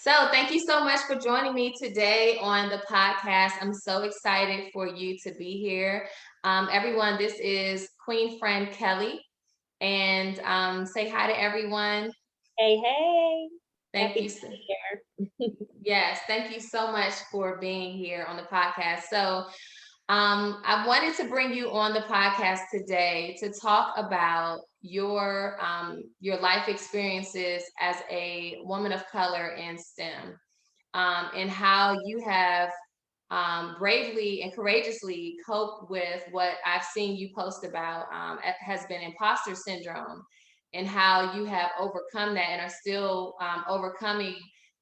So, thank you so much for joining me today on the podcast. I'm so excited for you to be here. Everyone, this is Queen Friend Kelly, and say hi to everyone. Hey, hey, Thank happy you. to be here. Yes, thank you so much for being here on the podcast. So, I wanted to bring you on the podcast today to talk about your life experiences as a woman of color in STEM, and how you have bravely and courageously coped with what I've seen you post about, has been imposter syndrome, and how you have overcome that and are still overcoming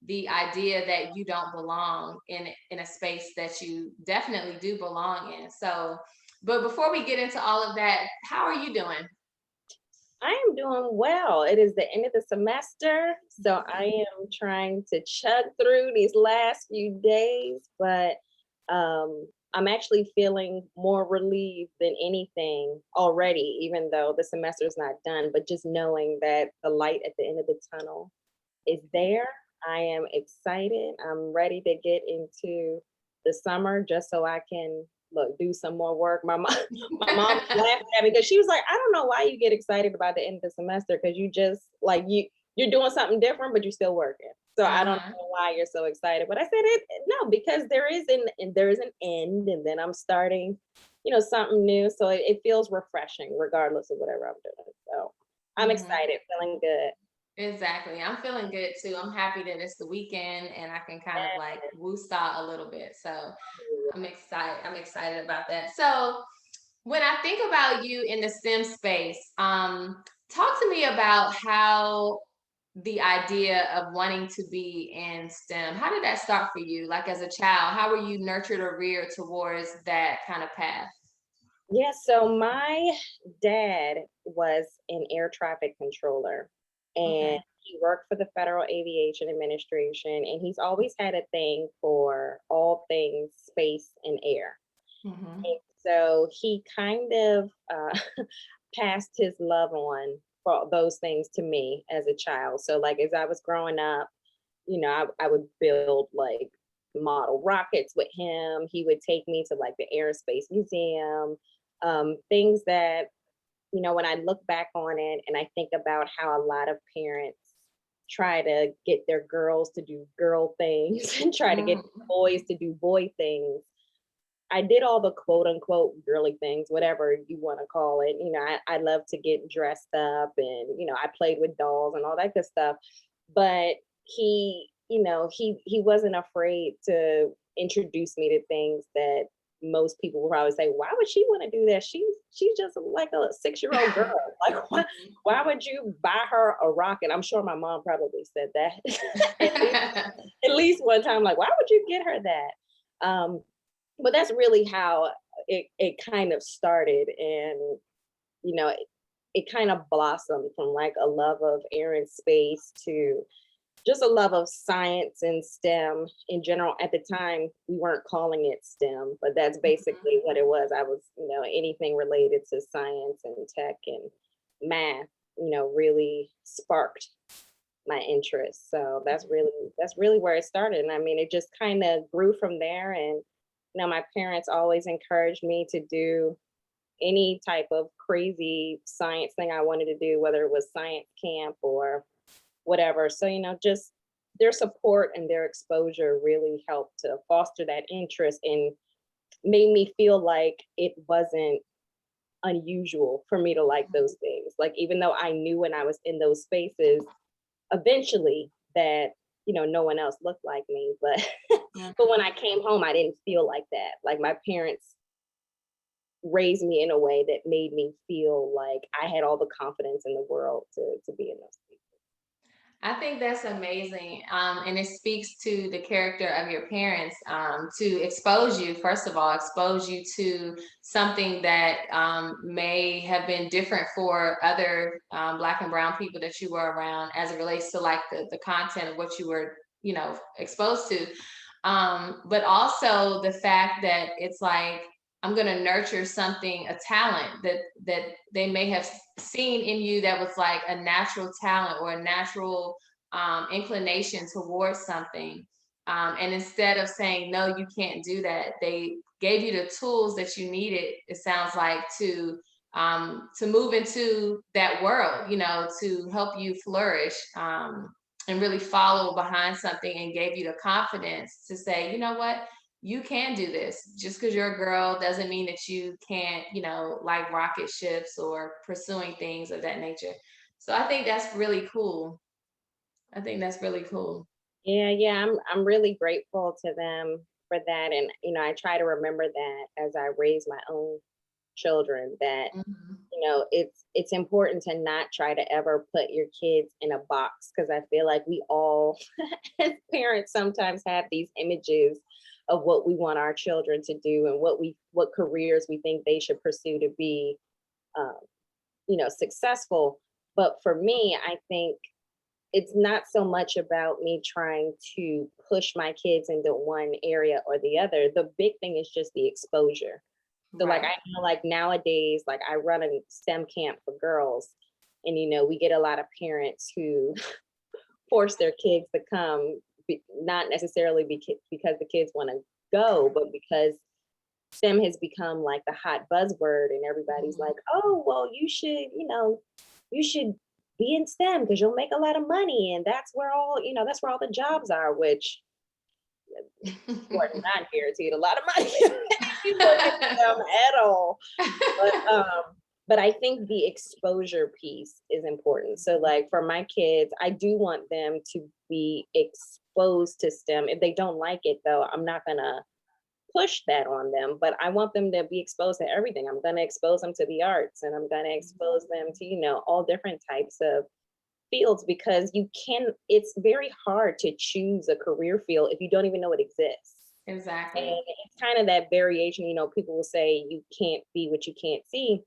the idea that you don't belong in a space that you definitely do belong in. So, but before we get into all of that, how are you doing? I am doing well. It is the end of the semester, so I am trying to chug through these last few days, but I'm actually feeling more relieved than anything already, even though the semester is not done. But just knowing that the light at the end of the tunnel is there, I am excited. I'm ready to get into the summer just so I can do some more work. My mom laughed at me because she was like, I don't know why you get excited about the end of the semester because you just like you're doing something different, but you're still working. So I don't Uh-huh. know why you're so excited. But I said it no, because there is an end and then I'm starting, something new. So it feels refreshing regardless of whatever I'm doing. So I'm Mhm. excited, feeling good. Exactly. I'm feeling good too. I'm happy that it's the weekend and I can kind of like woo-saw a little bit. So I'm excited. I'm excited about that. So when I think about you in the STEM space, talk to me about how the idea of wanting to be in STEM, how did that start for you? Like as a child, how were you nurtured or reared towards that kind of path? Yeah, so my dad was an air traffic controller and Okay. he worked for the Federal Aviation Administration and he's always had a thing for all things space and air. Mm-hmm. And so he kind of passed his love on for those things to me as a child. So like as I was growing up, I would build like model rockets with him. He would take me to like the aerospace museum, things that, when I look back on it and I think about how a lot of parents try to get their girls to do girl things and try to get Mm-hmm. boys to do boy things. I did all the quote unquote girly things, whatever you want to call it. I love to get dressed up and, I played with dolls and all that good stuff. But he wasn't afraid to introduce me to things that most people would probably say, why would she want to do that? She's just like a 6-year-old girl. Like why would you buy her a rocket? I'm sure my mom probably said that at least one time, like, why would you get her that? But that's really how it kind of started. And, it kind of blossomed from like a love of air and space to just a love of science and STEM in general. At the time, we weren't calling it STEM, but that's basically what it was. I was, anything related to science and tech and math, really sparked my interest. So that's really where it started. And I mean, it just kind of grew from there. And my parents always encouraged me to do any type of crazy science thing I wanted to do, whether it was science camp or whatever. So, just their support and their exposure really helped to foster that interest and made me feel like it wasn't unusual for me to like those things. Like, even though I knew when I was in those spaces, eventually that, no one else looked like me. But, but when I came home, I didn't feel like that. Like, my parents raised me in a way that made me feel like I had all the confidence in the world to be in those spaces. I think that's amazing. And it speaks to the character of your parents, to expose you, first of all, expose you to something that may have been different for other Black and Brown people that you were around as it relates to like the content of what you were, exposed to. But also the fact that it's like, I'm going to nurture something, a talent that they may have seen in you that was like a natural talent or a natural inclination towards something. And instead of saying, no, you can't do that, they gave you the tools that you needed, it sounds like, to move into that world, to help you flourish, and really follow behind something, and gave you the confidence to say, you know what, you can do this. Just because you're a girl doesn't mean that you can't, like rocket ships or pursuing things of that nature. So I think that's really cool. I think that's really cool. Yeah, I'm really grateful to them for that. And I try to remember that as I raise my own children, that Mhm. it's important to not try to ever put your kids in a box, because I feel like we all as parents sometimes have these images of what we want our children to do, and what careers we think they should pursue to be um, successful. But for me, I think it's not so much about me trying to push my kids into one area or the other. The big thing is just the exposure. So like I Right. know, like nowadays, like I run a STEM camp for girls, and we get a lot of parents who force their kids to come, not necessarily because the kids want to go, but because STEM has become like the hot buzzword, and everybody's Mhm. like, oh, well, you should be in STEM because you'll make a lot of money, and that's where all the jobs are, which are not guaranteed a lot of money if you work in STEM at all. But I think the exposure piece is important. So like for my kids, I do want them to be exposed to STEM. If they don't like it though, I'm not gonna push that on them, but I want them to be exposed to everything. I'm gonna expose them to the arts, and I'm gonna expose them to, all different types of fields, because it's very hard to choose a career field if you don't even know it exists. Exactly. And it's kind of that variation, people will say you can't be what you can't see.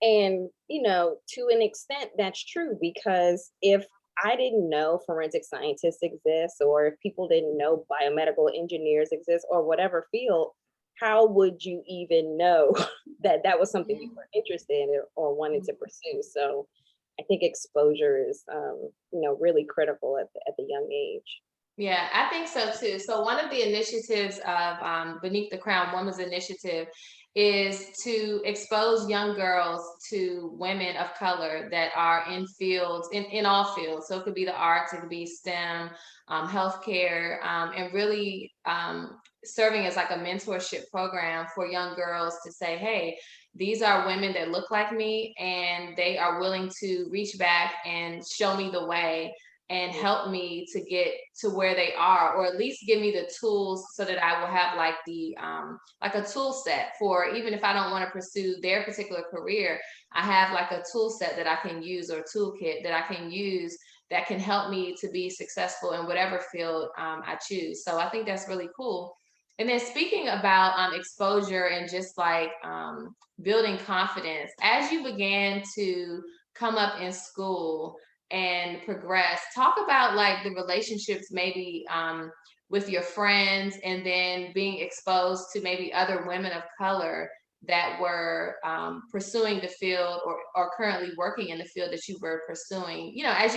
And, to an extent, that's true, because if I didn't know forensic scientists exist, or if people didn't know biomedical engineers exist, or whatever field, how would you even know that that was something you Mhm. were interested in or wanted to pursue? So I think exposure is, really critical at the young age. Yeah, I think so too. So one of the initiatives of Beneath the Crown Women's Initiative is to expose young girls to women of color that are in fields, in all fields. So it could be the arts, it could be STEM, healthcare, and really serving as like a mentorship program for young girls to say, hey, these are women that look like me, and they are willing to reach back and show me the way and help me to get to where they are, or at least give me the tools so that I will have like the like a tool set for, even if I don't want to pursue their particular career, I have like a tool set that I can use, or a toolkit that I can use that can help me to be successful in whatever field I choose. So I think that's really cool. And then speaking about exposure and just like building confidence, as you began to come up in school and progress, talk about like the relationships maybe with your friends, and then being exposed to maybe other women of color that were pursuing the field, or currently working in the field that you were pursuing, as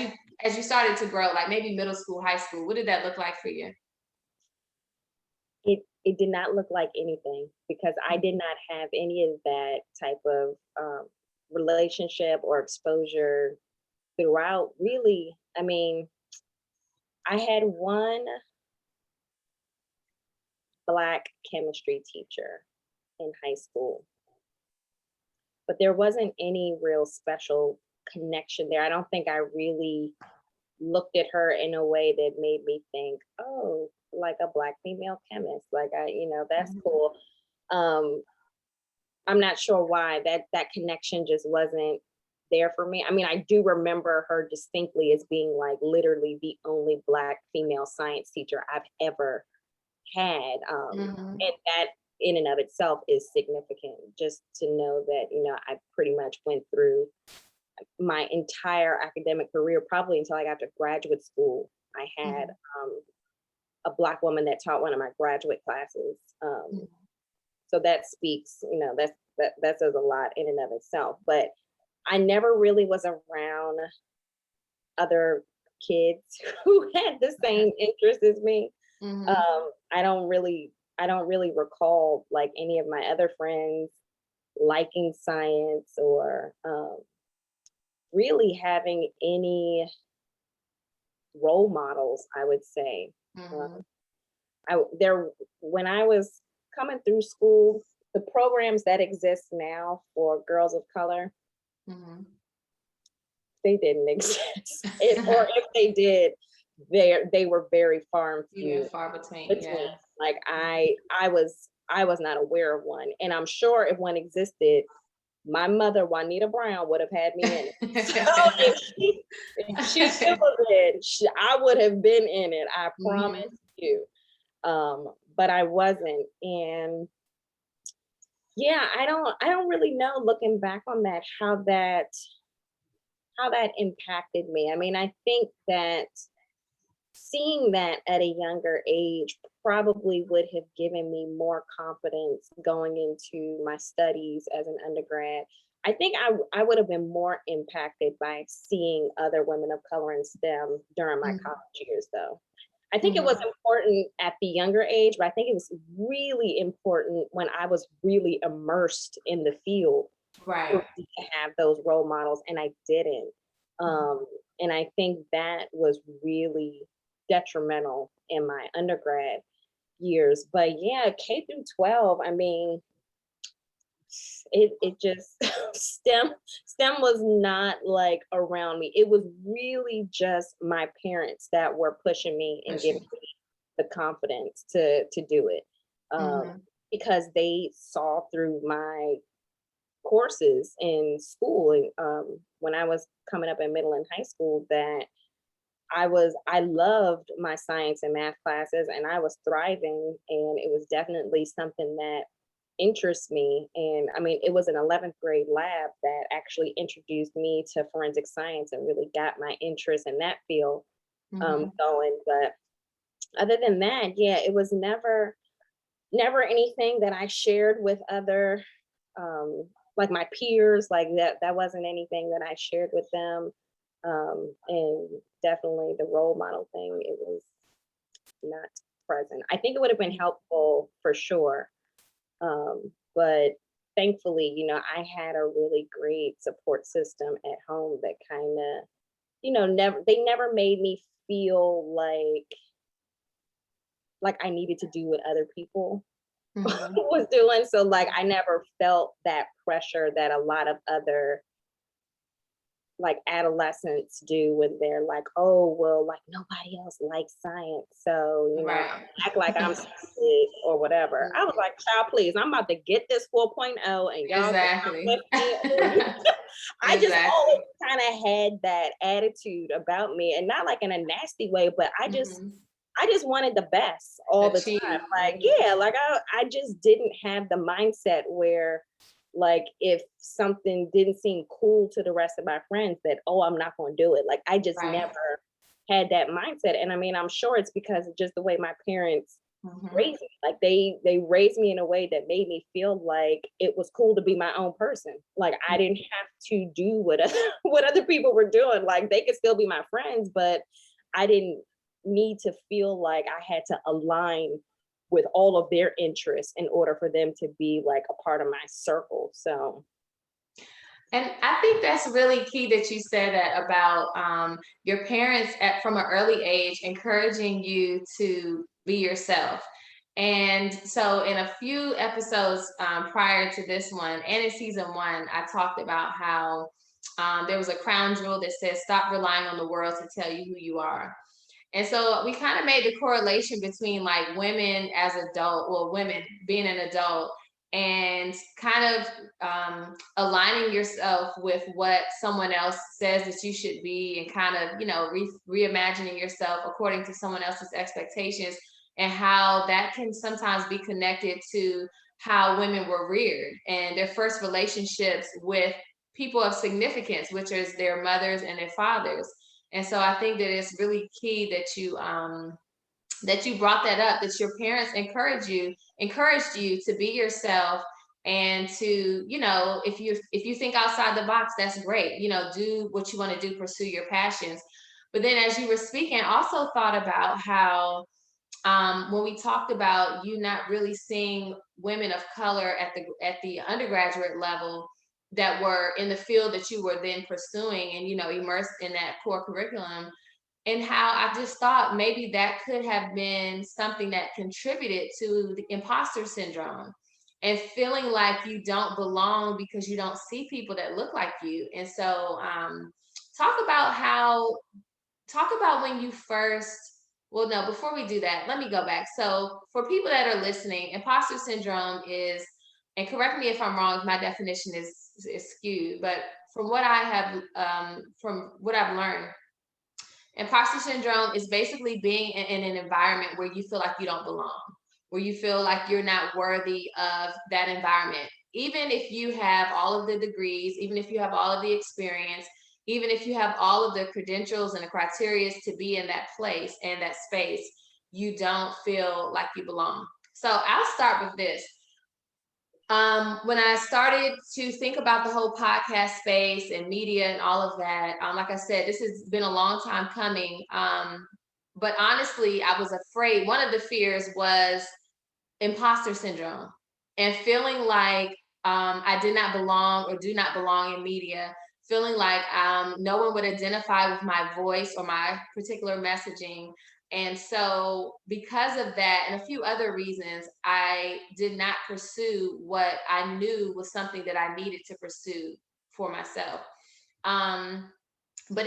you started to grow, like maybe middle school, high school. What did that look like for you? It did not look like anything, because I did not have any of that type of relationship or exposure throughout, really. I mean, I had one Black chemistry teacher in high school, but there wasn't any real special connection there. I don't think I really looked at her in a way that made me think, oh, like a Black female chemist. Like that's Mhm. cool. Um, I'm not sure why that connection just wasn't there for me. I mean, I do remember her distinctly as being like literally the only Black female science teacher I've ever had. Mhm. And that in and of itself is significant, just to know that, I pretty much went through my entire academic career, probably until I got to graduate school. I had Mhm. a Black woman that taught one of my graduate classes. Mhm. So that speaks, that says a lot in and of itself. But I never really was around other kids who had the same interest as me. Mm-hmm. I don't really recall like any of my other friends liking science or really having any role models, I would say. Uh, Mm-hmm. I there when I was coming through school, the programs that exist now for girls of color, Mm-hmm. they didn't exist. Or if they did, they were very far and Few and few far between, between. yeah. Like I was not aware of one, and I'm sure if one existed, my mother Juanita Brown would have had me in it. So if she still was in, I would have been in it. I promise Mm-hmm. you. But I wasn't, and yeah, I don't really know looking back on that how that impacted me. I mean, I think that seeing that at a younger age probably would have given me more confidence going into my studies as an undergrad. I think I would have been more impacted by seeing other women of color in STEM during my college years, though. I think it was Mm-hmm. important at the younger age, but I think it was really important when I was really immersed in the field for Right. me to have those role models, and I didn't. Mm-hmm. Um, and I think that was really detrimental in my undergrad years. But yeah, K through 12, I mean, it just STEM was not like around me. It was really just my parents that were pushing me and giving Pushing. me the confidence to do it. Um, Mm-hmm. because they saw through my courses in school, and when I was coming up in middle and high school, that I loved my science and math classes, and I was thriving, and it was definitely something that interests me. And I mean, it was an 11th grade lab that actually introduced me to forensic science and really got my interest in that field Mm-hmm. going. But other than that, yeah, it was never anything that I shared with other like my peers. Like that wasn't anything that I shared with them. And definitely the role model thing, it was not present. I think it would have been helpful for sure. But thankfully, I had a really great support system at home that kind of, never made me feel like I needed to do what other people Mm-hmm. was doing. So like I never felt that pressure that a lot of other like adolescents do when they're like, oh well, like nobody else likes science. So, Right. act like I'm stupid or whatever. I was like, child, please, I'm about to get this 4.0 and y'all can come with Exactly. me. Or I just always Exactly. kind of had that attitude about me, and not like in a nasty way, but Mm-hmm. I just wanted the best all the time. Achieve. Like, Mm-hmm. yeah, like I just didn't have the mindset where like if something didn't seem cool to the rest of my friends that, oh, I'm not going to do it. Like I just Right. never had that mindset. And I mean, I'm sure it's because of just the way my parents Mm-hmm. raised me. Like they raised me in a way that made me feel like it was cool to be my own person. Like I didn't have to do what what other people were doing. Like they could still be my friends, but I didn't need to feel like I had to align with all of their interests in order for them to be like a part of my circle. So And I think that's really key that you said that about your parents from an early age encouraging you to be yourself. And so, in a few episodes prior to this one, and in season one, I talked about how there was a crown jewel that says, "Stop relying on the world to tell you who you are." And so we kind of made the correlation between like women as adult, well, women being an adult and kind of aligning yourself with what someone else says that you should be and kind of, reimagining yourself according to someone else's expectations and how that can sometimes be connected to how women were reared and their first relationships with people of significance, which is their mothers and their fathers. And so I think that it's really key that you brought that up, that your parents encouraged you to be yourself and to, if you think outside the box, that's great. Do what you want to do, pursue your passions. But then as you were speaking, I also thought about how when we talked about you not really seeing women of color at the undergraduate level that were in the field that you were then pursuing and immersed in that core curriculum, and how I just thought maybe that could have been something that contributed to the imposter syndrome and feeling like you don't belong because you don't see people that look like you. And so talk about how talk about when you first, well, no, before we do that, let me go back. So for people that are listening, imposter syndrome is, and correct me if I'm wrong, if my definition is skewed, but from what I've learned, imposter syndrome is basically being in an environment where you feel like you don't belong, where you feel like you're not worthy of that environment. Even if you have all of the degrees, even if you have all of the experience, even if you have all of the credentials and the criteria to be in that place and that space, you don't feel like you belong. So I'll start with this. When I started to think about the whole podcast space and media and all of that, like I said, this has been a long time coming. But honestly, I was afraid. One of the fears was imposter syndrome and feeling like I did not belong or do not belong in media, feeling like no one would identify with my voice or my particular messaging. And so, because of that and a few other reasons, I did not pursue what I knew was something that I needed to pursue for myself. Um, but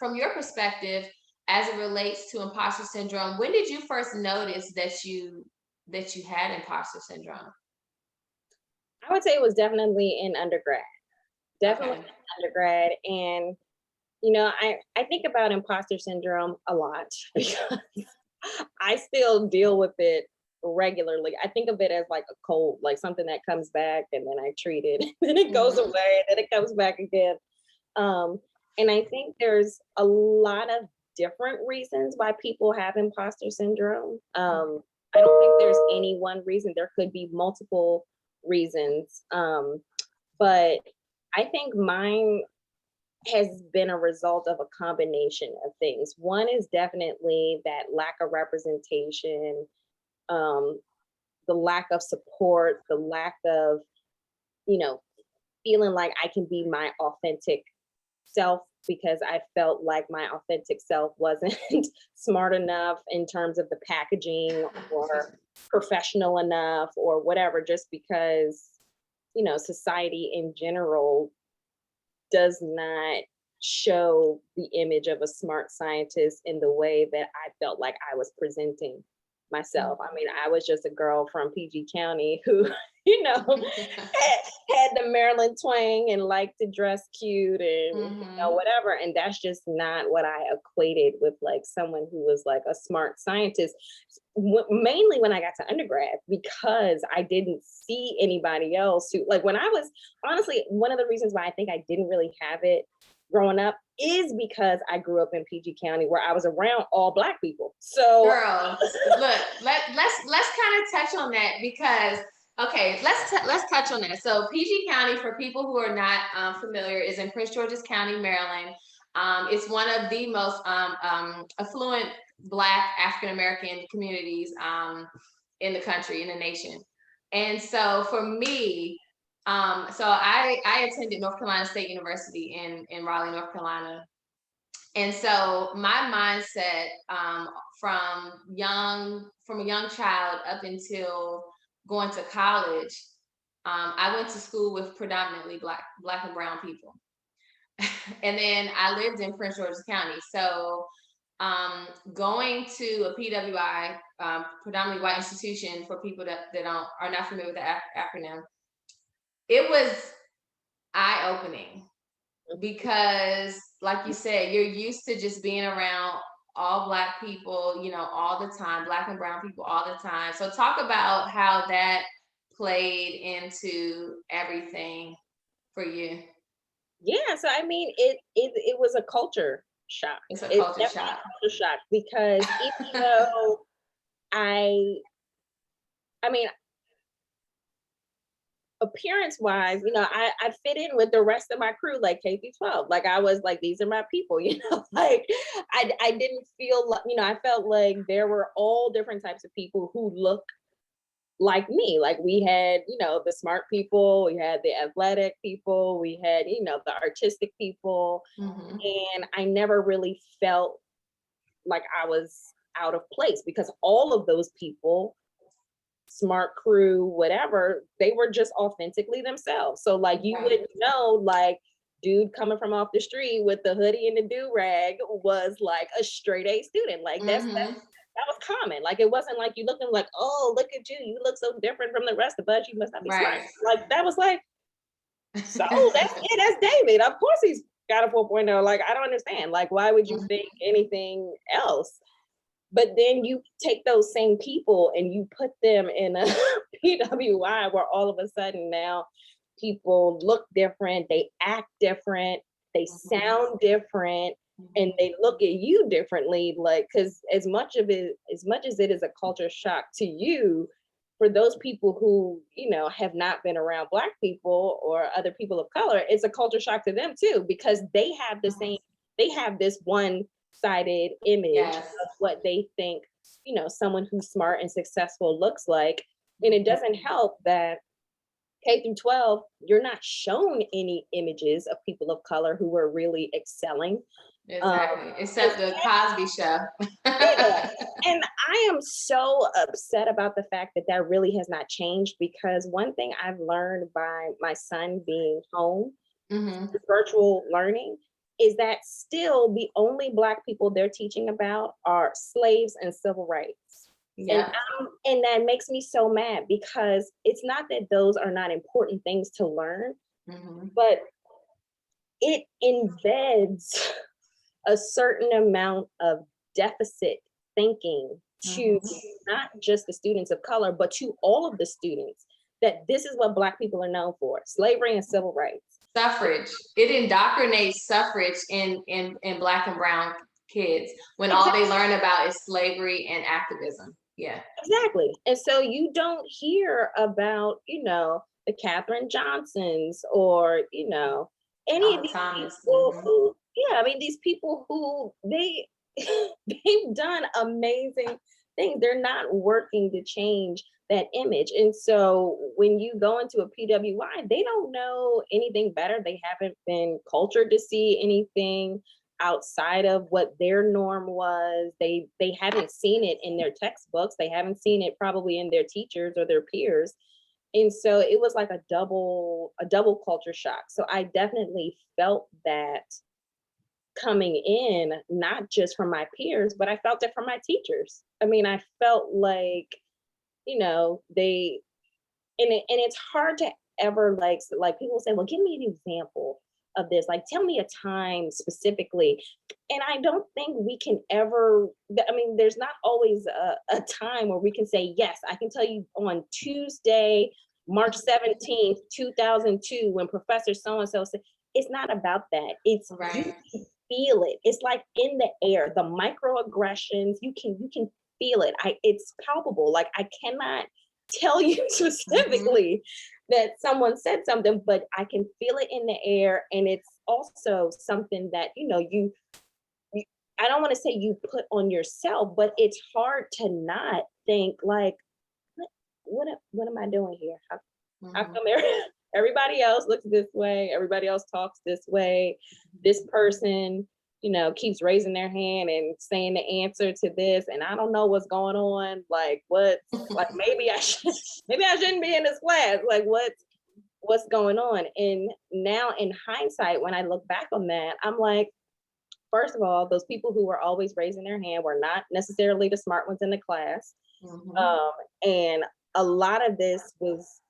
from your perspective, as it relates to imposter syndrome, when did you first notice that you had imposter syndrome? I would say it was definitely in undergrad. Definitely Okay. in undergrad. And I think about imposter syndrome a lot because I still deal with it regularly. I think of it as like a cold, like something that comes back and then I treat it, then it goes Mm-hmm. away, and then it comes back again. Um, and I think there's a lot of different reasons why people have imposter syndrome. I don't think there's any one reason. There could be multiple reasons. But I think mine has been a result of a combination of things. One is definitely that lack of representation, um, the lack of support, the lack of, you know, feeling like I can be my authentic self, because I felt like my authentic self wasn't smart enough in terms of the packaging or professional enough or whatever, just because, society in general does not show the image of a smart scientist in the way that I felt like I was presenting myself. I mean, I was just a girl from PG County who, had the Maryland twang and liked to dress cute and Mm-hmm. whatever. And that's just not what I equated with like someone who was like a smart scientist. Mainly when I got to undergrad, because I didn't see anybody else who, like, when I was, honestly, one of the reasons why I think I didn't really have it growing up is because I grew up in PG County where I was around all Black people. So Girl, look, let's kind of touch on that because okay, let's touch on that. So PG County, for people who are not familiar, is in Prince George's County, Maryland. It's one of the most affluent Black African American communities in the country, in the nation. And so for me, so I attended North Carolina State University in Raleigh, North Carolina. And so my mindset from a young child up until going to college, I went to school with predominantly black and brown people. And then I lived in Prince George's County. So going to a PWI, predominantly white institution, for people that are not familiar with the acronym, it was eye-opening because like you said, you're used to just being around all black people, all the time, black and brown people all the time. So talk about how that played into everything for you. yeah, so I mean, it was a culture shock. It's a It's culture definitely shock. a culture shock because even though I, I mean, appearance wise, I fit in with the rest of my crew, like K through 12. Like I was like, these are my people, like I didn't feel like, I felt like there were all different types of people who look like me. Like we had, the smart people, we had the athletic people, we had, the artistic people. Mm-hmm. And I never really felt like I was out of place because all of those people, smart crew, whatever, they were just authentically themselves. So like you Right. wouldn't know, like, dude coming from off the street with the hoodie and the do-rag was like a straight A student. Like Mm-hmm. that was common. Like it wasn't like you looking like, oh, look at you, you look so different from the rest of us, you must not be smart. Right. Like that was like, so that's David. Of course he's got a 4.0. Like I don't understand. Like why would you think anything else? But then you take those same people and you put them in a PWI where all of a sudden now people look different, they act different, they sound different, and they look at you differently. Like, because as much as it is a culture shock to you, for those people who, have not been around Black people or other people of color, it's a culture shock to them too, because they have this one-sided image Yes. of what they think, someone who's smart and successful looks like. And it doesn't help that K through 12, you're not shown any images of people of color who were really excelling. Exactly. Except the Cosby Show. Yeah. And I am so upset about the fact that that really has not changed, because one thing I've learned by my son being home, Mm-hmm. virtual learning, is that still the only Black people they're teaching about are slaves and civil rights. And Yeah. and that makes me so mad, because it's not that those are not important things to learn, Mm-hmm. but it embeds a certain amount of deficit thinking to Mm-hmm. not just the students of color, but to all of the students, that this is what Black people are known for: slavery and civil rights. Suffrage. It indoctrinates suffrage in Black and brown kids when all Exactly. they learn about is slavery and activism. Yeah. Exactly. And so you don't hear about, the Katherine Johnsons, or, any of Alma these Thomas. people Mm-hmm. who, yeah, I mean, these people who they've done amazing things. They're not working to change that image. And so when you go into a PWI, they don't know anything better. They haven't been cultured to see anything outside of what their norm was. They haven't seen it in their textbooks. They haven't seen it probably in their teachers or their peers. And so it was like a double culture shock. So I definitely felt that coming in, not just from my peers, but I felt it from my teachers. I mean, I felt like, they, and it's hard to ever like people say, well, give me an example of this. Like, tell me a time specifically. And I don't think we can ever, I mean, there's not always a time where we can say, yes, I can tell you on Tuesday, March 17th, 2002, when Professor so-and-so said. It's not about that. It's you Right. can feel it. It's like in the air, the microaggressions, you can feel it. It's palpable. Like I cannot tell you Mm-hmm. specifically that someone said something, but I can feel it in the air. And it's also something that, you I don't want to say you put on yourself, but it's hard to not think like, what am I doing here? How Mm-hmm. come everybody else looks this way? Everybody else talks this way. This person, keeps raising their hand and saying the answer to this, and I don't know what's going on. Like, like maybe I shouldn't be in this class. Like, what's going on? And now, in hindsight, when I look back on that, I'm like, first of all, those people who were always raising their hand were not necessarily the smart ones in the class, Mm-hmm. um, and a lot of this was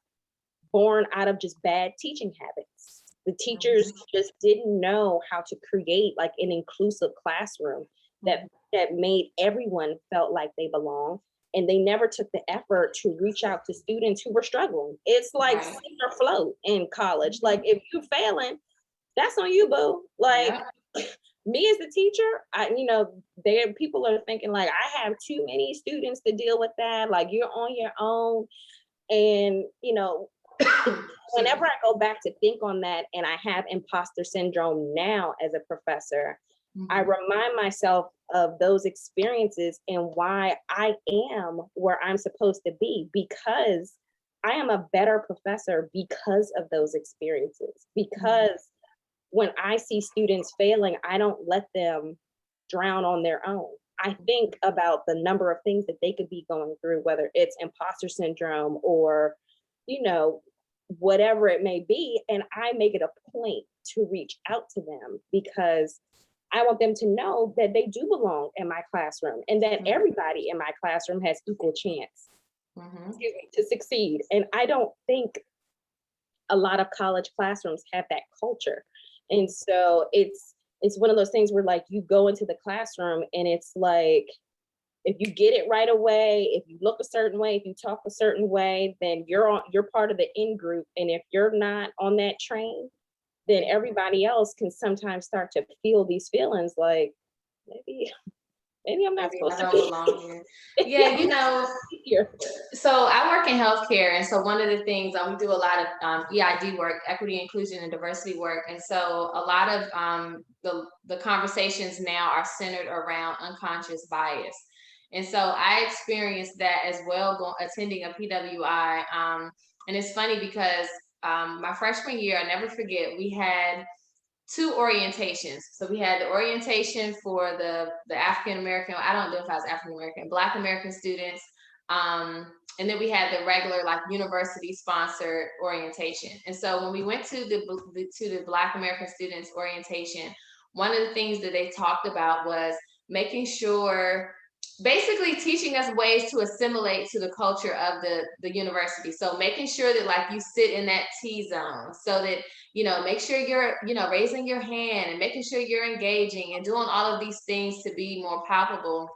born out of just bad teaching habits. The teachers just didn't know how to create like an inclusive classroom that Mm-hmm. that made everyone felt like they belong. And they never took the effort to reach out to students who were struggling. It's like Right. sink or float in college. Like if you're failing, that's on you, boo. Like Yeah. me as a teacher, there people are thinking like I have too many students to deal with that. Like you're on your own. And Whenever I go back to think on that and I have imposter syndrome now as a professor, I Mhm. remind myself of those experiences and why I am where I'm supposed to be, because I am a better professor because of those experiences. Mhm. Because when I see students failing, I don't let them drown on their own. I think about the number of things that they could be going through, whether it's imposter syndrome or, you know, whatever it may be. And I make it a point to reach out to them because I want them to know that they do belong in my classroom and that everybody in my classroom has equal chance, Mhm. excuse me, to succeed. And I don't think a lot of college classrooms have that culture. And so it's one of those things where like you go into the classroom and it's like if you get it right away, if you look a certain way, if you talk a certain way, then you're part of the in group. And if you're not on that train, then everybody else can sometimes start to feel these feelings like maybe maybe I'm not Maybe I supposed to don't be belong here. maybe Yeah, I'm not supposed to be here. so I work in healthcare, and so one of the things we do a lot of EID work, equity, inclusion, and diversity work, and so a lot of the conversations now are centered around unconscious bias, and so I experienced that as well, attending a PWI, and it's funny because my freshman year, I never forget, we had two orientations. So we had the orientation for the African American, I don't know if I was African American, Black American students. And then we had the regular like university sponsored orientation. And so when we went to the Black American students orientation, one of the things that they talked about was making sure, basically teaching us ways to assimilate to the culture of the university. So making sure that like you sit in that T zone so that make sure you're, raising your hand and making sure you're engaging and doing all of these things to be more palpable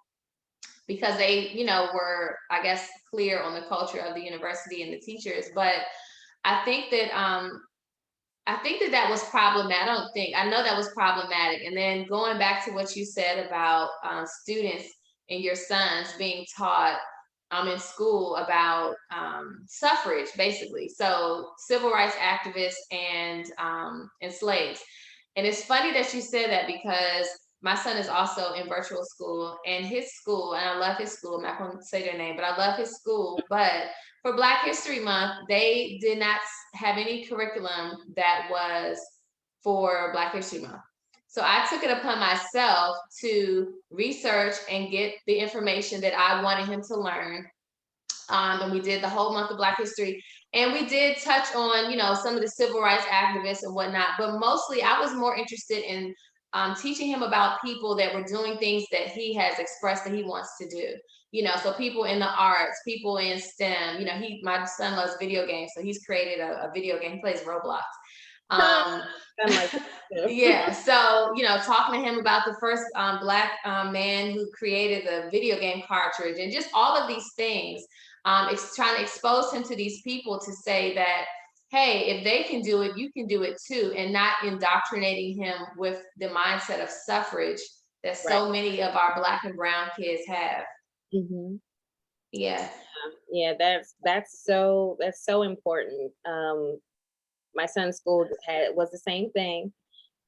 because they, were, I guess, clear on the culture of the university and the teachers. But I think that, that was problematic. I know that was problematic. And then going back to what you said about students and your sons being taught in school about suffrage, basically. So civil rights activists and slaves. And it's funny that you said that because my son is also in virtual school, and his school, and I love his school. I'm not going to say their name, but I love his school. But for Black History Month, they did not have any curriculum that was for Black History Month. So I took it upon myself to research and get the information that I wanted him to learn. And we did the whole month of Black History. And we did touch on, some of the civil rights activists and whatnot. But mostly I was more interested in teaching him about people that were doing things that he has expressed that he wants to do. So people in the arts, people in STEM. My son loves video games, so he's created a video game. He plays Roblox. Um, I'm like yeah, so talking to him about the first Black man who created the video game cartridge, and just all of these things. It's trying to expose him to these people to say that, hey, if they can do it, you can do it too, and not indoctrinating him with the mindset of suffrage that right. so many of our Black and brown kids have. Mhm. Yeah. Yeah, that's so important. My son's school was the same thing,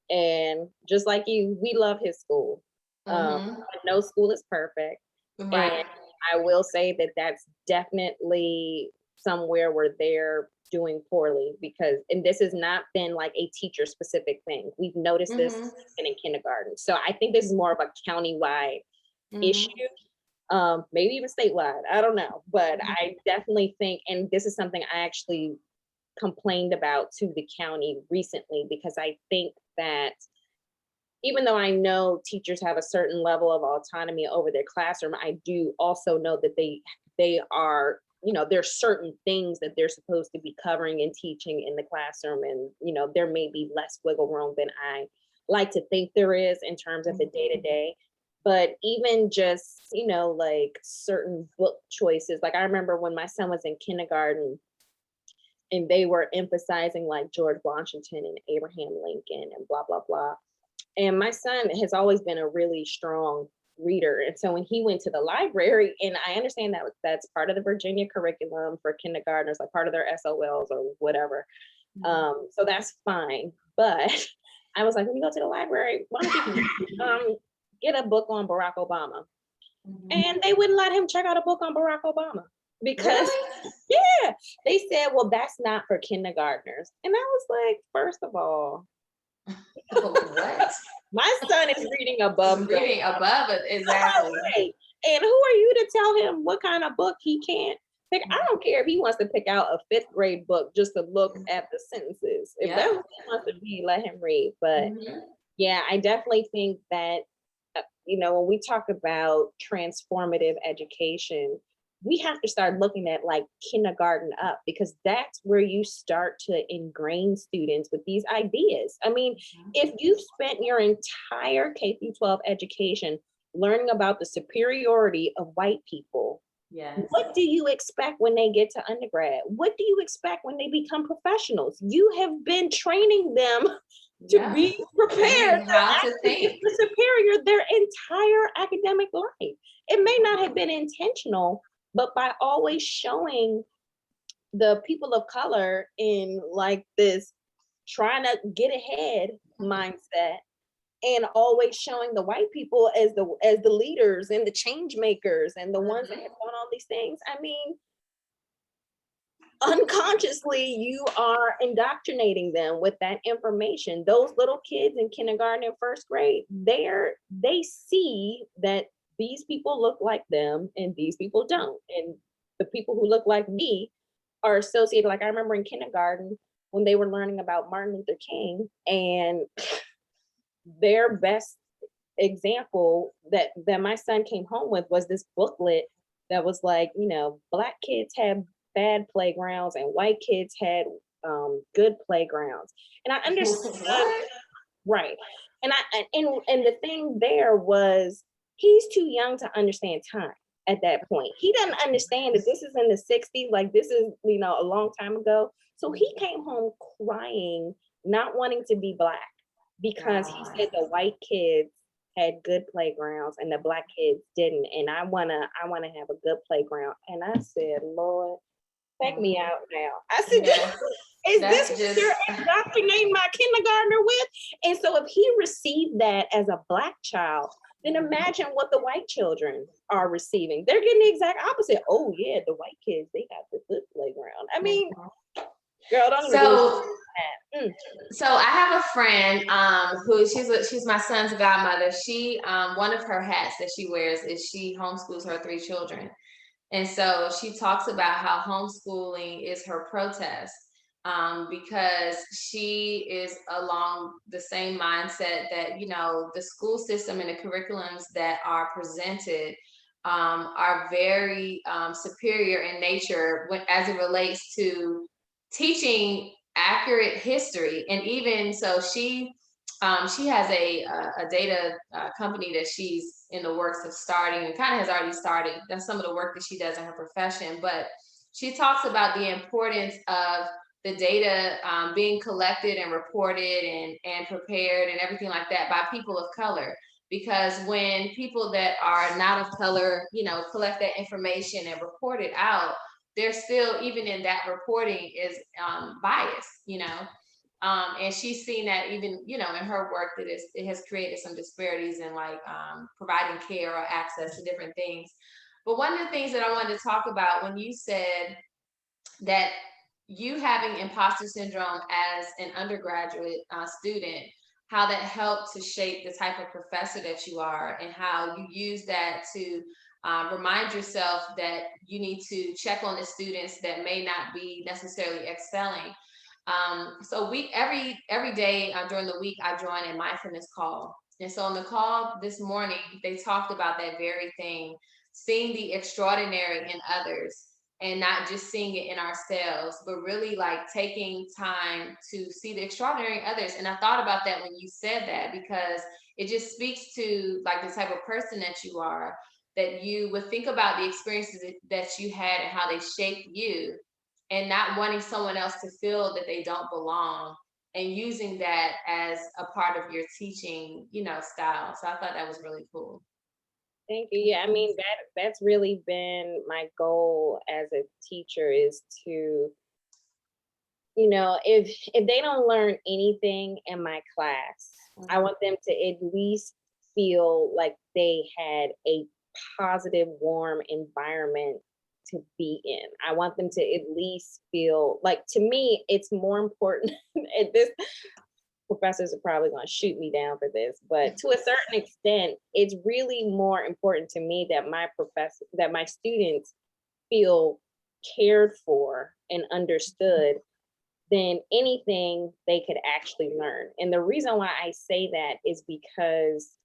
and just like you, we love his school. Mm-hmm. But no school is perfect, and Right. I will say that that's definitely somewhere where they're doing poorly because, and this has not been like a teacher specific thing. We've noticed this Mm-hmm. in kindergarten, so I think this is more of a county-wide issue, Mm-hmm. maybe even statewide. I don't know, but I definitely think, and this is something I actually complained about to the county recently because I think that even though I know teachers have a certain level of autonomy over their classroom, I do also know that they are, there's certain things that they're supposed to be covering and teaching in the classroom, and there may be less wiggle room than I like to think there is in terms of the day to day. But even just like certain book choices, like I remember when my son was in kindergarten and they were emphasizing like George Washington and Abraham Lincoln and blah blah blah, and my son has always been a really strong reader. And so when he went to the library, and I understand that that's part of the Virginia curriculum for kindergartners, like part of their SOLs or whatever. So that's fine. But I was like, when you go to the library, why don't you get a book on Barack Obama? And they wouldn't let him check out a book on Barack Obama because, Really? yeah, they said, well, that's not for kindergartners. And I was like, first of all, What? my son is reading above grade. Reading above it, exactly. Right. And who are you to tell him what kind of book he can't pick? I don't care if he wants to pick out a fifth grade book just to look at the sentences. If that's what he wants to be, let him read. But yeah, I definitely think that, when we talk about transformative education, we have to start looking at like kindergarten up, because that's where you start to ingrain students with these ideas. I mean, if you've spent your entire K through 12 education learning about the superiority of white people, what do you expect when they get to undergrad? What do you expect when they become professionals? You have been training them to be prepared how to think. superior their entire academic life. It may not have been intentional, but by always showing the people of color in like this trying to get ahead mindset, and always showing the white people as the leaders and the change makers and the ones that have done all these things. I mean, unconsciously you are indoctrinating them with that information. Those little kids in kindergarten and first grade, they see that these people look like them and these people don't, and the people who look like me are associated. Like I remember in kindergarten when they were learning about Martin Luther King, and their best example that my son came home with was this booklet that was like, Black kids have bad playgrounds and white kids had good playgrounds. And I understood, right. And and the thing there was, he's too young to understand time at that point. He doesn't understand that this is in the 60s, like this is, a long time ago. So he came home crying, not wanting to be Black, because he said the white kids had good playgrounds and the Black kids didn't. And I wanna have a good playground. And I said, Lord, take me out now. I said, is this what you're indoctrinating my kindergartner with? And so if he received that as a Black child, then imagine what the white children are receiving. They're getting the exact opposite. Oh yeah, the white kids, they got the good playground. I mean, girl, don't even So I have a friend who she's my son's godmother. She one of her hats that she wears is she homeschools her 3 children. And so she talks about how homeschooling is her protest, because she is along the same mindset that, the school system and the curriculums that are presented are very superior in nature as it relates to teaching accurate history. And even so, she has a data company that she's in the works of starting, and kind of has already started. That's some of the work that she does in her profession. But she talks about the importance of the data being collected and reported and prepared and everything like that by people of color. Because when people that are not of color, collect that information and report it out, they're still, even in that reporting, is biased. And she's seen that even, in her work, that it has created some disparities in like providing care or access to different things. But one of the things that I wanted to talk about, when you said that you having imposter syndrome as an undergraduate student, how that helped to shape the type of professor that you are, and how you use that to remind yourself that you need to check on the students that may not be necessarily excelling. So every day during the week, I join a mindfulness call. And so on the call this morning, they talked about that very thing, seeing the extraordinary in others and not just seeing it in ourselves, but really like taking time to see the extraordinary in others. And I thought about that when you said that, because it just speaks to like the type of person that you are, that you would think about the experiences that you had and how they shaped you, and not wanting someone else to feel that they don't belong, and using that as a part of your teaching, style. So I thought that was really cool. Thank you. Yeah, I mean that's really been my goal as a teacher is to, if they don't learn anything in my class, I Mhm. want them to at least feel like they had a positive, warm environment to be in. I want them to at least feel like, to me, it's more important. And this professors are probably going to shoot me down for this, but to a certain extent, it's really more important to me that my students feel cared for and understood than anything they could actually learn. And the reason why I say that is because,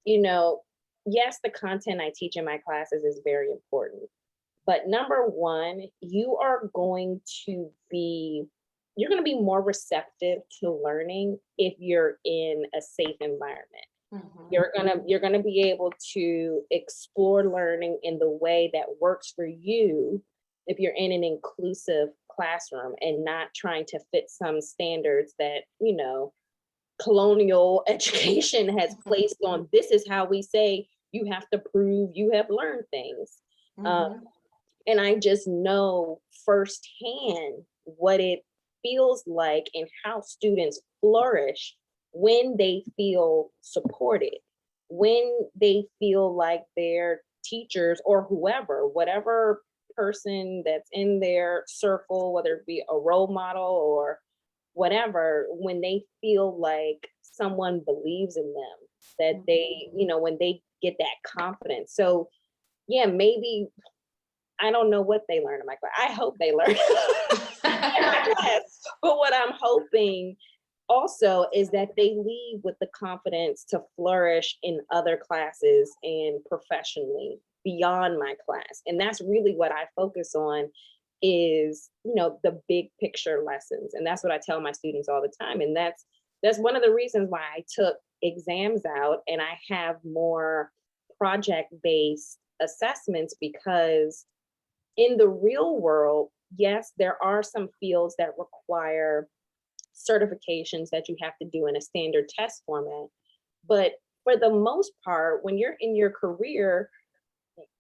you know, yes, the content I teach in my classes is very important. But number one, you're going to be more receptive to learning if you're in a safe environment. Mhm. You're going to be able to explore learning in the way that works for you if you're in an inclusive classroom and not trying to fit some standards that, colonial education has placed on. This is how we say you have to prove you have learned things. Um, Mhm. and I just know firsthand what it feels like and how students flourish when they feel supported, when they feel like their teachers or whatever person that's in their circle, whether it be a role model or whatever, when they feel like someone believes in them, that when they get that confidence. So, yeah, maybe I don't know what they learn in my class. I hope they learn in my class. But what I'm hoping also is that they leave with the confidence to flourish in other classes and professionally beyond my class. And that's really what I focus on is, the big picture lessons. And that's what I tell my students all the time. And that's one of the reasons why I took exams out and I have more project based assessments, because in the real world, yes, there are some fields that require certifications that you have to do in a standard test format. But for the most part, when you're in your career,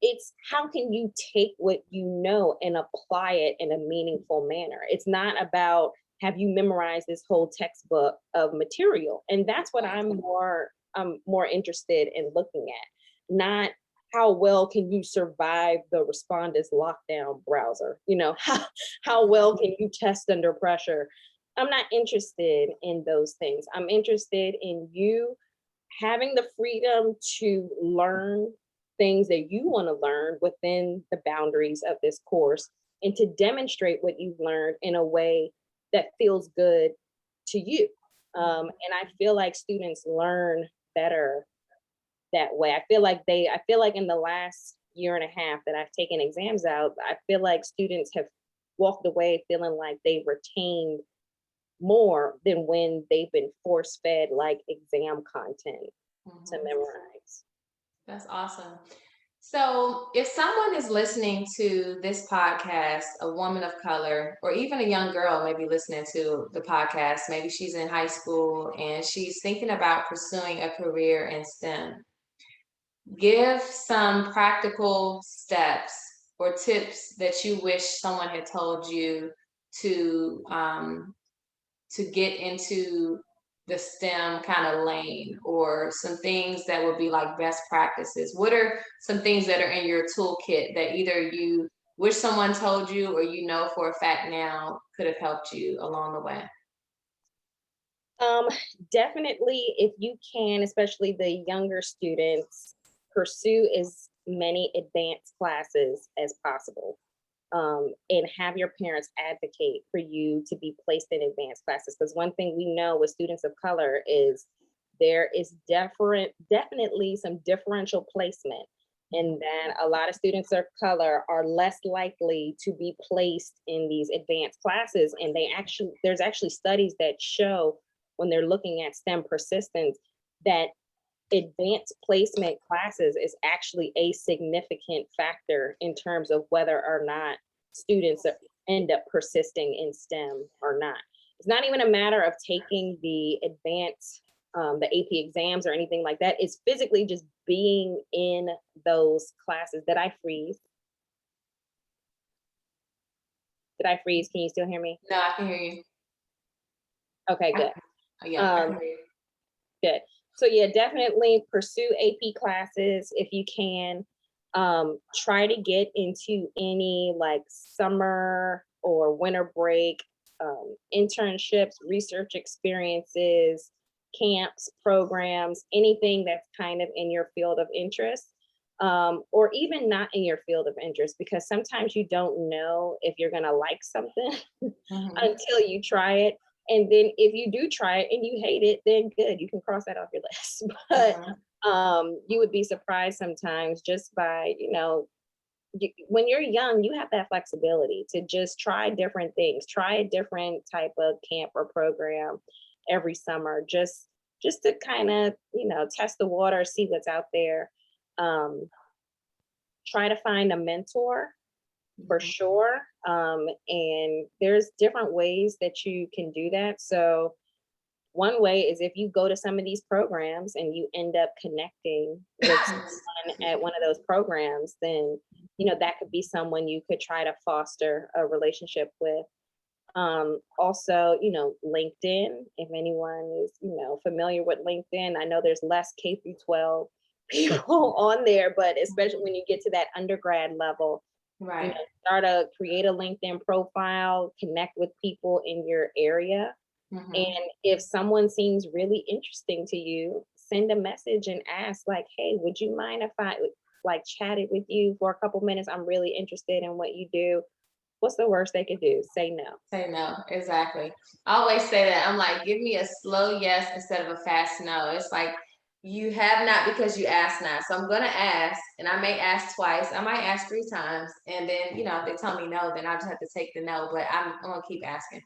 it's how can you take what you know and apply it in a meaningful manner. It's not about have you memorized this whole textbook of material. And that's what I'm more interested in looking at, not how well can you survive the Respondus lockdown browser, how well can you test under pressure. I'm not interested in those things. I'm interested in you having the freedom to learn things that you want to learn within the boundaries of this course and to demonstrate what you've learned in a way that feels good to you. And I feel like students learn better that way. I feel like in the last year and a half that I've taken exams out, I feel like students have walked away feeling like they retained more than when they've been force fed like exam content to Mhm. memorize. That's awesome. So, if someone is listening to this podcast, a woman of color, or even a young girl maybe listening to the podcast, maybe she's in high school and she's thinking about pursuing a career in STEM, give some practical steps or tips that you wish someone had told you to get into the STEM kind of lane, or some things that would be like best practices. What are some things that are in your toolkit that either you wish someone told you or you know for a fact now could have helped you along the way? Um, Definitely, if you can, especially the younger students, pursue as many advanced classes as possible. And have your parents advocate for you to be placed in advanced classes. Because one thing we know with students of color is there is definitely some differential placement, in that a lot of students of color are less likely to be placed in these advanced classes. And there's actually studies that show when they're looking at STEM persistence that advanced placement classes is actually a significant factor in terms of whether or not students end up persisting in STEM or not. It's not even a matter of taking the advanced, the AP exams or anything like that. It's physically just being in those classes. Did I freeze? Did I freeze? Can you still hear me? No, I can hear you. Okay, good. Yeah, I can hear you. Good. So yeah, definitely pursue AP classes if you can. Try to get into any like summer or winter break internships, research experiences, camps, programs, anything that's kind of in your field of interest. Or even not in your field of interest, because sometimes you don't know if you're going to like something until you try it. And then if you do try it and you hate it, then good, you can cross that off your list. But you would be surprised sometimes just by, when you're young, you have that flexibility to just try different things, try a different type of camp or program every summer, just to kind of, test the water, see what's out there. Try to find a mentor for sure. And there's different ways that you can do that. So one way is if you go to some of these programs and you end up connecting with someone at one of those programs, then that could be someone you could try to foster a relationship with. Also, LinkedIn, if anyone is, familiar with LinkedIn, I know there's less K through 12 people on there, but especially when you get to that undergrad level, Right. create a LinkedIn profile, connect with people in your area. And if someone seems really interesting to you, send a message and ask like, hey, would you mind if I like chatted with you for a couple minutes? I'm really interested in what you do. What's the worst they could do? Say no. Say no, exactly. I always say that. I'm like, give me a slow yes instead of a fast no. It's like you have not because you ask not. So I'm gonna ask, and I may ask twice. I might ask 3 times, and then if they tell me no, then I just have to take the no. But I'm gonna keep asking.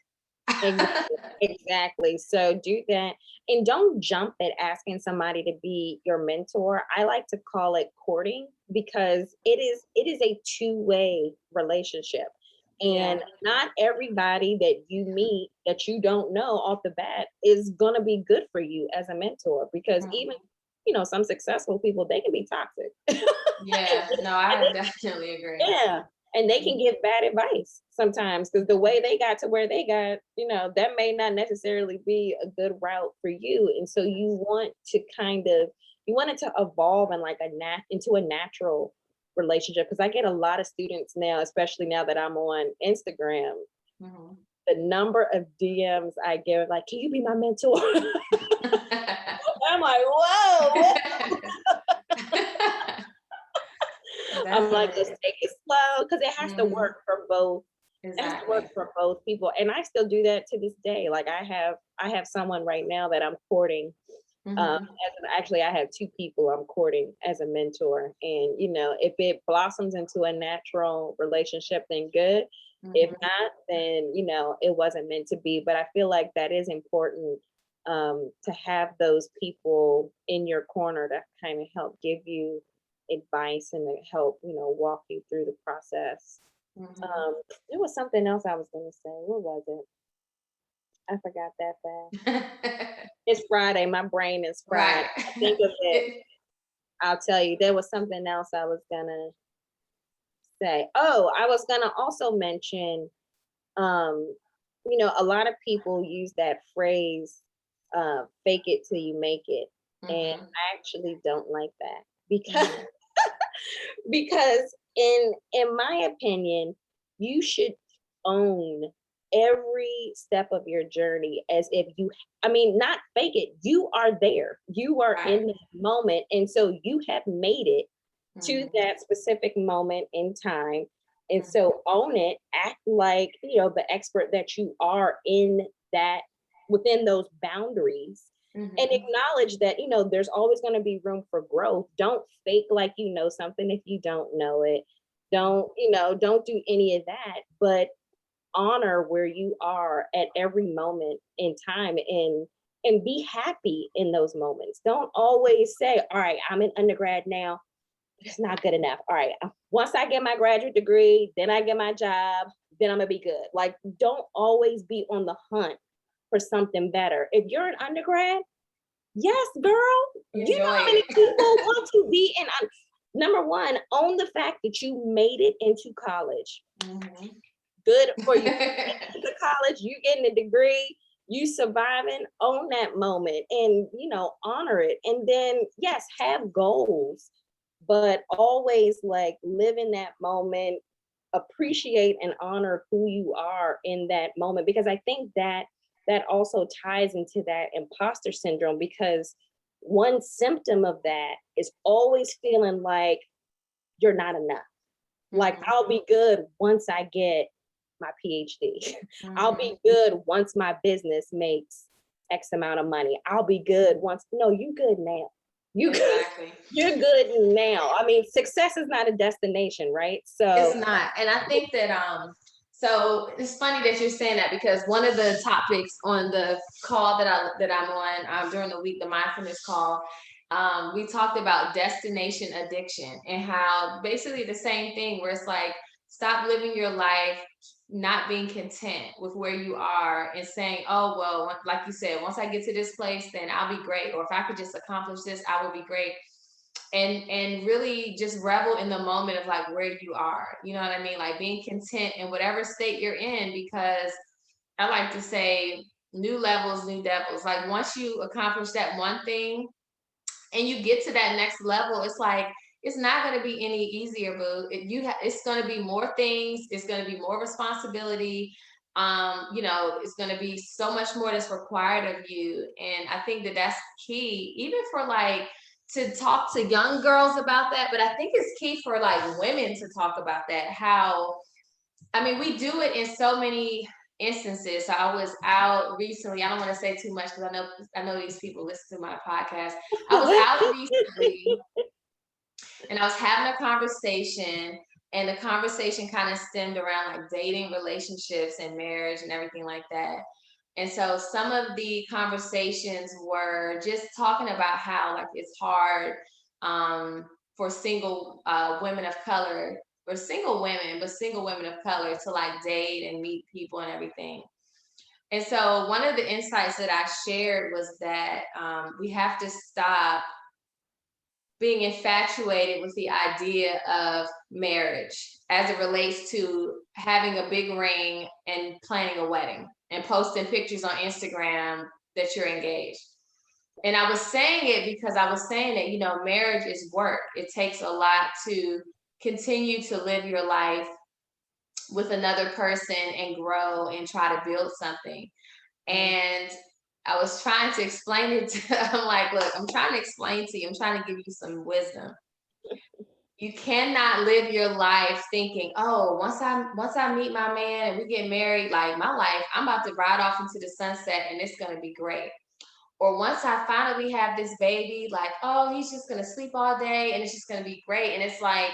Exactly. Exactly. So do that. And don't jump at asking somebody to be your mentor. I like to call it courting, because it is a two-way relationship. Yeah. And not everybody that you meet that you don't know off the bat is gonna be good for you as a mentor, because even some successful people, they can be toxic. Yeah. No, I definitely agree. Yeah. And they can give bad advice sometimes, because the way they got to where they got, that may not necessarily be a good route for you. And so you want it to evolve in like into a natural relationship. Because I get a lot of students now, especially now that I'm on Instagram, the number of DMs I get, like, can you be my mentor? I'm like, whoa. I'm like, let's take it slow, because it has to work for both. It has to work Exactly. for both people. And I still do that to this day. Like I have someone right now that I'm courting. Actually, I have 2 people I'm courting as a mentor. And if it blossoms into a natural relationship, then good. If not, then it wasn't meant to be. But I feel like that is important, to have those people in your corner to kind of help give you advice and to help walk you through the process. There was something else I was going to say. What was it? I forgot that fast. It's Friday. My brain is fried. Right. I think of it. I'll tell you. There was something else I was gonna say. Oh, I was gonna also mention. Um, a lot of people use that phrase, "fake it till you make it," and I actually don't like that, because because in my opinion, you should own every step of your journey as if not fake it, you are there, you are Right. in the moment, and so you have made it to that specific moment in time. And so own it, act like the expert that you are in that, within those boundaries, and acknowledge that there's always going to be room for growth. Don't fake like you know something if you don't know it. Don't do any of that, but honor where you are at every moment in time, and be happy in those moments. Don't always say, all right, I'm an undergrad now, it's not good enough. All right, once I get my graduate degree, then I get my job, then I'm gonna be good. Like, don't always be on the hunt for something better. If you're an undergrad, Yes, girl. You know Enjoy how many it. people want to be in. Number one, own the fact that you made it into college. Mhm. Good for you. Into college, you getting a degree, you surviving, own that moment and, honor it. And then, yes, have goals, but always like live in that moment, appreciate and honor who you are in that moment. Because I think that also ties into that imposter syndrome, because one symptom of that is always feeling like you're not enough. Like, Mhm. I'll be good once I get my PhD. I'll Mhm. be good once my business makes X amount of money. I'll be good once. No, you good now. You good. Exactly. You're good now. I mean, success is not a destination, right? It's So, not. And I think that so it's funny that you're saying that, because one of the topics on the call that I'm on during the week, the mindfulness call, we talked about destination addiction, and how basically the same thing, where it's like, stop living your life not being content with where you are and saying, oh well, like you said, once I get to this place, then I'll be great, or if I could just accomplish this, I would be great. And really just revel in the moment of like where you are, you know what I mean, like being content in whatever state you're in, because I like to say, new levels, new devils. Like once you accomplish that one thing and you get to that next level, it's like, it's not going to be any easier, boo. It's going to be more things, it's going to be more responsibility, it's going to be so much more that's required of you. And I think that that's key, even for like, to talk to young girls about that, but I think it's key for like women to talk about that. How, I mean, we do it in so many instances. So I was out recently. I don't want to say too much, because I know these people listen to my podcast. I was out recently and I was having a conversation, and the conversation kind of stemmed around like dating, relationships, and marriage and everything like that. And so some of the conversations were just talking about how like it's hard, um, for single women of color, or single women, but single women of color, to like date and meet people and everything. And so one of the insights that I shared was that we have to stop being infatuated with the idea of marriage as it relates to having a big ring and planning a wedding and posting pictures on Instagram that you're engaged. And I was saying it because I was saying that, marriage is work. It takes a lot to continue to live your life with another person and grow and try to build something. And I was trying to explain it to, I'm like, look, I'm trying to explain to you, I'm trying to give you some wisdom. You cannot live your life thinking, oh, once I meet my man and we get married, like my life, I'm about to ride off into the sunset and it's gonna be great. Or once I finally have this baby, like, oh, he's just gonna sleep all day and it's just gonna be great. And it's like,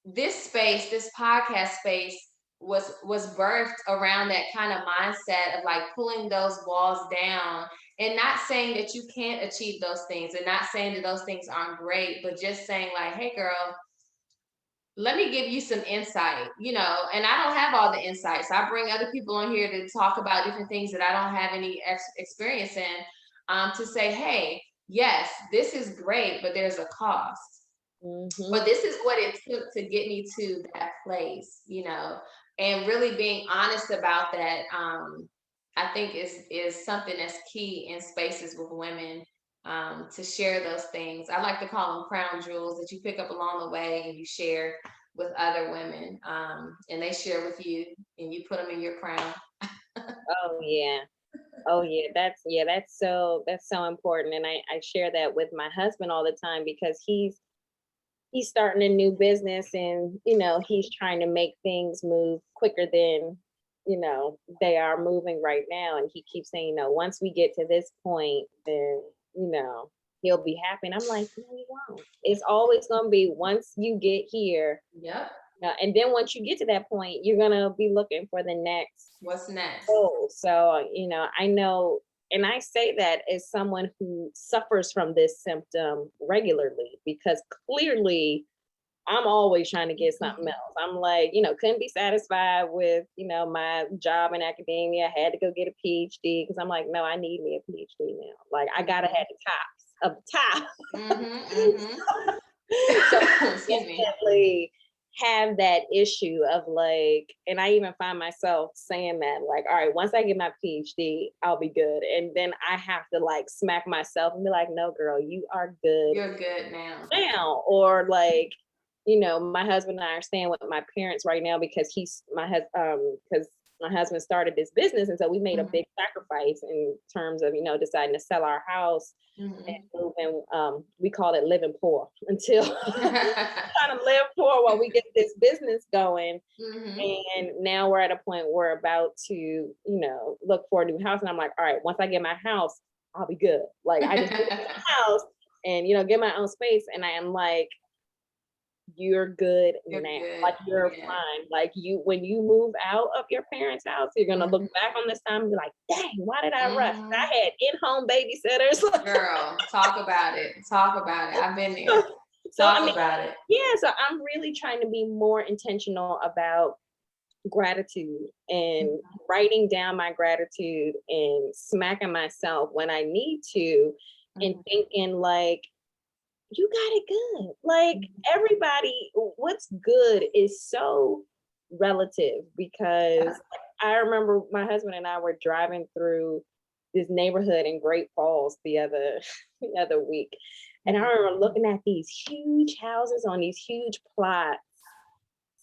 this podcast space was birthed around that kind of mindset of like pulling those walls down, and not saying that you can't achieve those things, and not saying that those things aren't great, but just saying like, hey girl, let me give you some insight, and I don't have all the insights. I bring other people on here to talk about different things that I don't have any experience in, to say, hey, yes, this is great, but there's a cost, mm-hmm. or this is what it took to get me to that place, and really being honest about that. I think is something that's key in spaces with women, to share those things. I like to call them crown jewels that you pick up along the way and you share with other women, and they share with you, and you put them in your crown. Oh yeah. Oh that's so important. And I share that with my husband all the time, because he's starting a new business, and he's trying to make things move quicker than they are moving right now. And he keeps saying, once we get to this point, then he'll be happy. And I'm like, no, he won't. It's always going to be once you get here. Yep. And then once you get to that point, you're going to be looking for the next What's next? goal. So I know, and I say that as someone who suffers from this symptom regularly, because clearly I'm always trying to get something else. I'm like, couldn't be satisfied with, my job in academia. I had to go get a PhD because I'm like, no, I need me a PhD now. Like, I gotta have the tops of the top. So Excuse me. definitely have that issue of like, and I even find myself saying that, like, all right, once I get my PhD, I'll be good. And then I have to like smack myself and be like, no, girl, you are good. You're good now. Or like, my husband and I are staying with my parents right now because because my husband started this business, and so we made a big sacrifice in terms of deciding to sell our house and move, and we called it living poor until trying to live poor while we get this business going. And now we're at a point where we're about to look for a new house, and I'm like, all right, once I get my house, I'll be good. Like, I just get my house and get my own space, and I am like, you're good now. Good. Like, you're fine. Like, when you move out of your parents' house, you're gonna look back on this time and be like, dang, why did I rush? I had in-home babysitters. Girl, talk about it. Talk about it. I've been there. Talk about it. Yeah, so I'm really trying to be more intentional about gratitude and writing down my gratitude and smacking myself when I need to, and thinking like, you got it good. Like, everybody, what's good is so relative, because I remember my husband and I were driving through this neighborhood in Great Falls the other week. And I remember looking at these huge houses on these huge plots.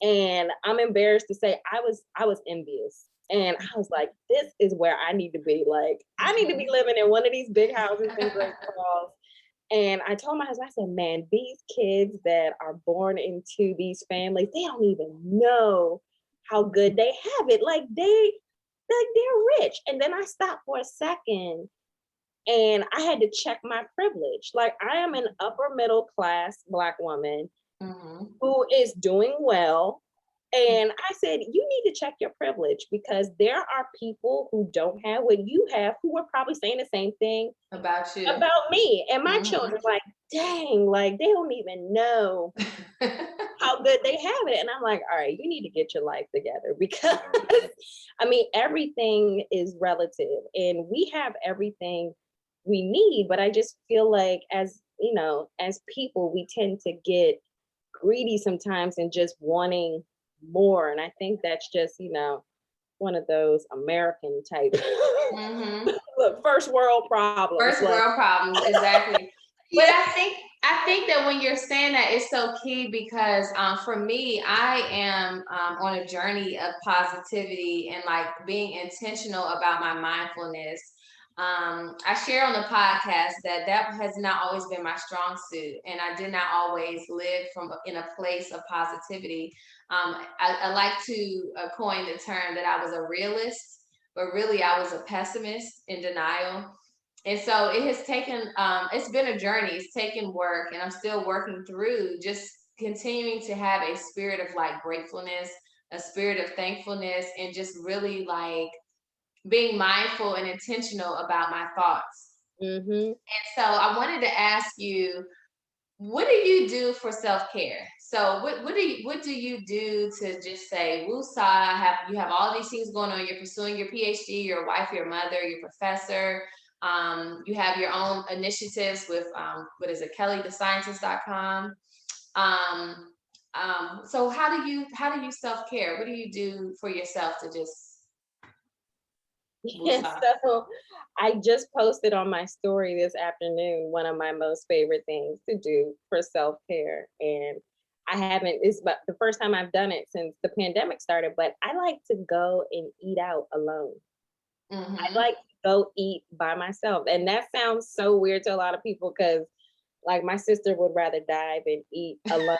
And I'm embarrassed to say I was envious. And I was like, this is where I need to be. Like, I need to be living in one of these big houses in Great Falls. And I told my husband, I said, man, these kids that are born into these families, they don't even know how good they have it. Like, they're rich. And then I stopped for a second and I had to check my privilege. Like, I am an upper middle class Black woman who is doing well. And I said, you need to check your privilege, because there are people who don't have what you have who are probably saying the same thing about you, about me. And my children, like, dang, like, they don't even know how good they have it. And I'm like, all right, you need to get your life together, because I mean, everything is relative and we have everything we need. But I just feel like, as people, we tend to get greedy sometimes and just wanting more. And I think that's just one of those American type first world problems. World problems, exactly. But I think that when you're saying that, it's so key, because for me, I am on a journey of positivity and like being intentional about my mindfulness. I share on the podcast that has not always been my strong suit, and I did not always live in a place of positivity. I like to coin the term that I was a realist, but really I was a pessimist in denial. And so it has taken, it's been a journey. It's taken work, and I'm still working through just continuing to have a spirit of like gratefulness, a spirit of thankfulness, and just really like being mindful and intentional about my thoughts. And so I wanted to ask you, what do you do for self-care? So what do you do to just say, woosah, you have all these things going on, you're pursuing your PhD, your wife, your mother, your professor, you have your own initiatives with what is it, kellydescientist.com. So how do you self-care? What do you do for yourself to just So I just posted on my story this afternoon one of my most favorite things to do for self-care. And I haven't, it's but the first time I've done it since the pandemic started, but I like to go and eat out alone. I like to go eat by myself. And that sounds so weird to a lot of people, because like my sister would rather die than eat alone.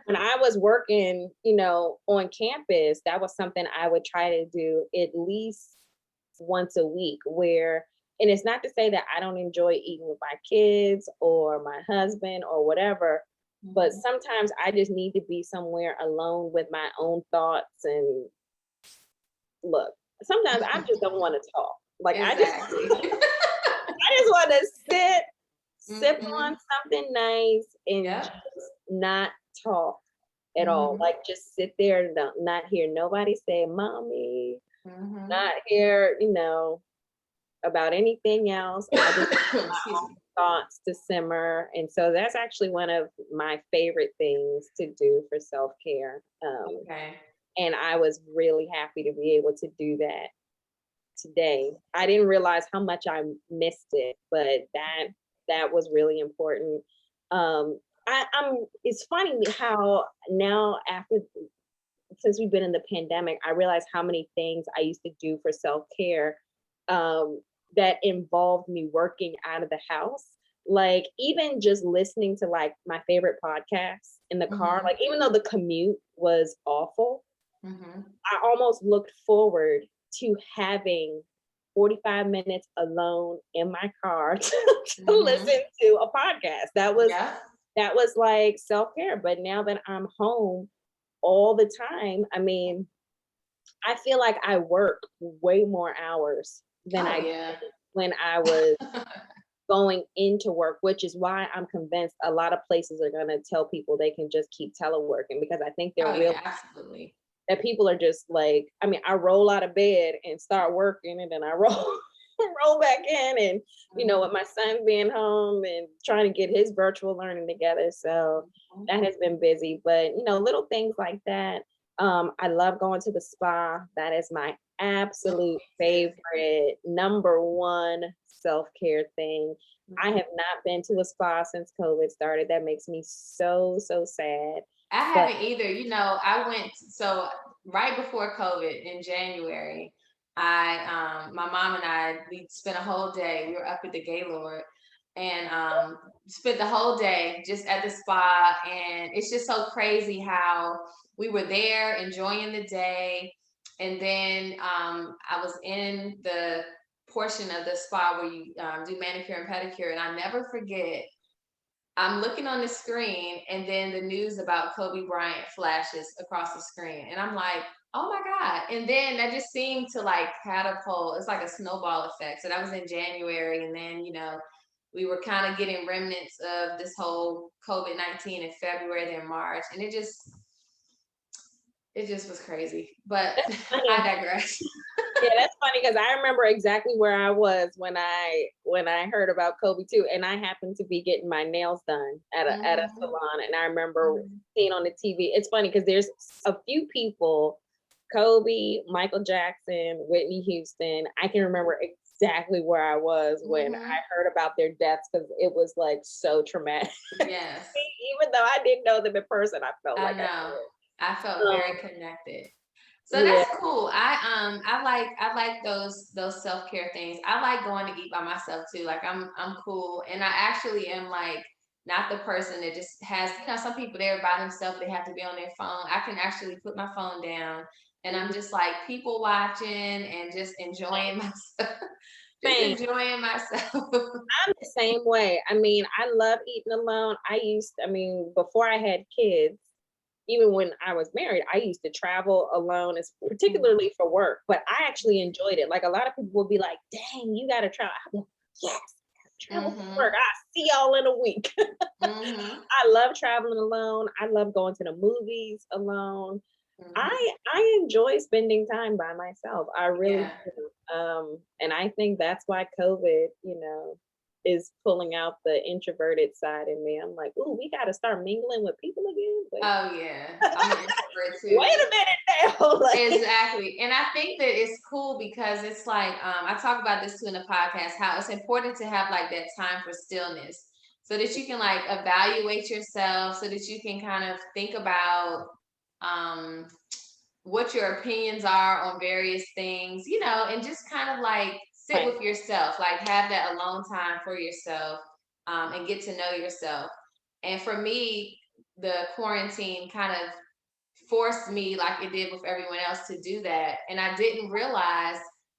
When I was working, on campus, that was something I would try to do at least once a week, and it's not to say that I don't enjoy eating with my kids or my husband or whatever, but sometimes I just need to be somewhere alone with my own thoughts. And look, sometimes I just don't want to talk. Like, exactly. I just want to sip on something nice and just not talk at all. Mm-hmm. Like just sit there and not hear nobody say, mommy, Mm-hmm. not hear, about anything else. I just Excuse me. thoughts to simmer. And so that's actually one of my favorite things to do for self-care. Okay. And I was really happy to be able to do that today. I didn't realize how much I missed it, but that was really important. I'm it's funny how now after since we've been in the pandemic, I realized how many things I used to do for self-care that involved me working out of the house. Like even just listening to like my favorite podcasts in the car, Mm-hmm. like even though the commute was awful, Mm-hmm. I almost looked forward to having 45 minutes alone in my car to Mm-hmm. listen to a podcast. Yeah. That was like self-care. But now that I'm home all the time, I mean, I feel like I work way more hours than Oh I yeah. did when I was going into work, which is why I'm convinced a lot of places are going to tell people they can just keep teleworking, because I think they're Oh real yeah, absolutely. that people are just like, I mean, I roll out of bed and start working, and then I roll roll back in, and with Mm-hmm. my son being home and trying to get his virtual learning together. So that has been busy, but little things like that. I love going to the spa. That is my absolute Too. favorite number one self-care thing. I Mhm. have not been to a spa since COVID started. That makes me so, so sad. I But haven't either. I went so right before COVID in January. My mom and we spent a whole day. We were up at the Gaylord and spent the whole day just at the spa. And it's just so crazy how we were there enjoying the day. And then I was in the portion of the spa where you do manicure and pedicure. And I never forget I'm looking on the screen and then the news about Kobe Bryant flashes across the screen. And I'm like, oh my God. And then that just seemed to like catapult. It's like a snowball effect. So that was in January. And then, we were kind of getting remnants of this whole COVID-19 in February, then March. And it just was crazy. But that's I funny. digress. Yeah, that's funny because I remember exactly where I was when I heard about Kobe too, and I happened to be getting my nails done at a Hmm. salon, and I remember Hmm. seeing on the TV. It's funny because there's a few people, Kobe, Michael Jackson, Whitney Houston. I can remember exactly where I was when Hmm. I heard about their deaths because it was like so traumatic. Yes, Even though I didn't know them in person, I felt I like I know. I felt did. very connected. So Yeah, that's cool. I like those self-care things. I like going to eat by myself too. Like I'm cool. And I actually am like not the person that just has, some people they're by themselves, they have to be on their phone. I can actually put my phone down and I'm just like people watching and just enjoying myself. Just same. enjoying myself. I'm the same way. I mean, I love eating alone. Before I had kids, even when I was married, I used to travel alone, particularly for work, but I actually enjoyed it. Like a lot of people will be like, dang, you got to travel. I'm like, yes, travel for Mm-hmm. work. I'll see y'all in a week. Mm-hmm. I love traveling alone. I love going to the movies alone. Mm-hmm. I enjoy spending time by myself. I really Yeah. do. And I think that's why COVID, is pulling out the introverted side in me. I'm like, ooh, we got to start mingling with people again. Wait, Oh yeah. I'm an introvert wait too. a minute now. Like, Exactly. And I think that it's cool because it's like, I talk about this too in the podcast, how it's important to have like that time for stillness so that you can like evaluate yourself, so that you can kind of think about um, what your opinions are on various things, and just kind of like sit right, with yourself, like have that alone time for yourself, and get to know yourself. And for me, the quarantine kind of forced me, like it did with everyone else, to do that. And I didn't realize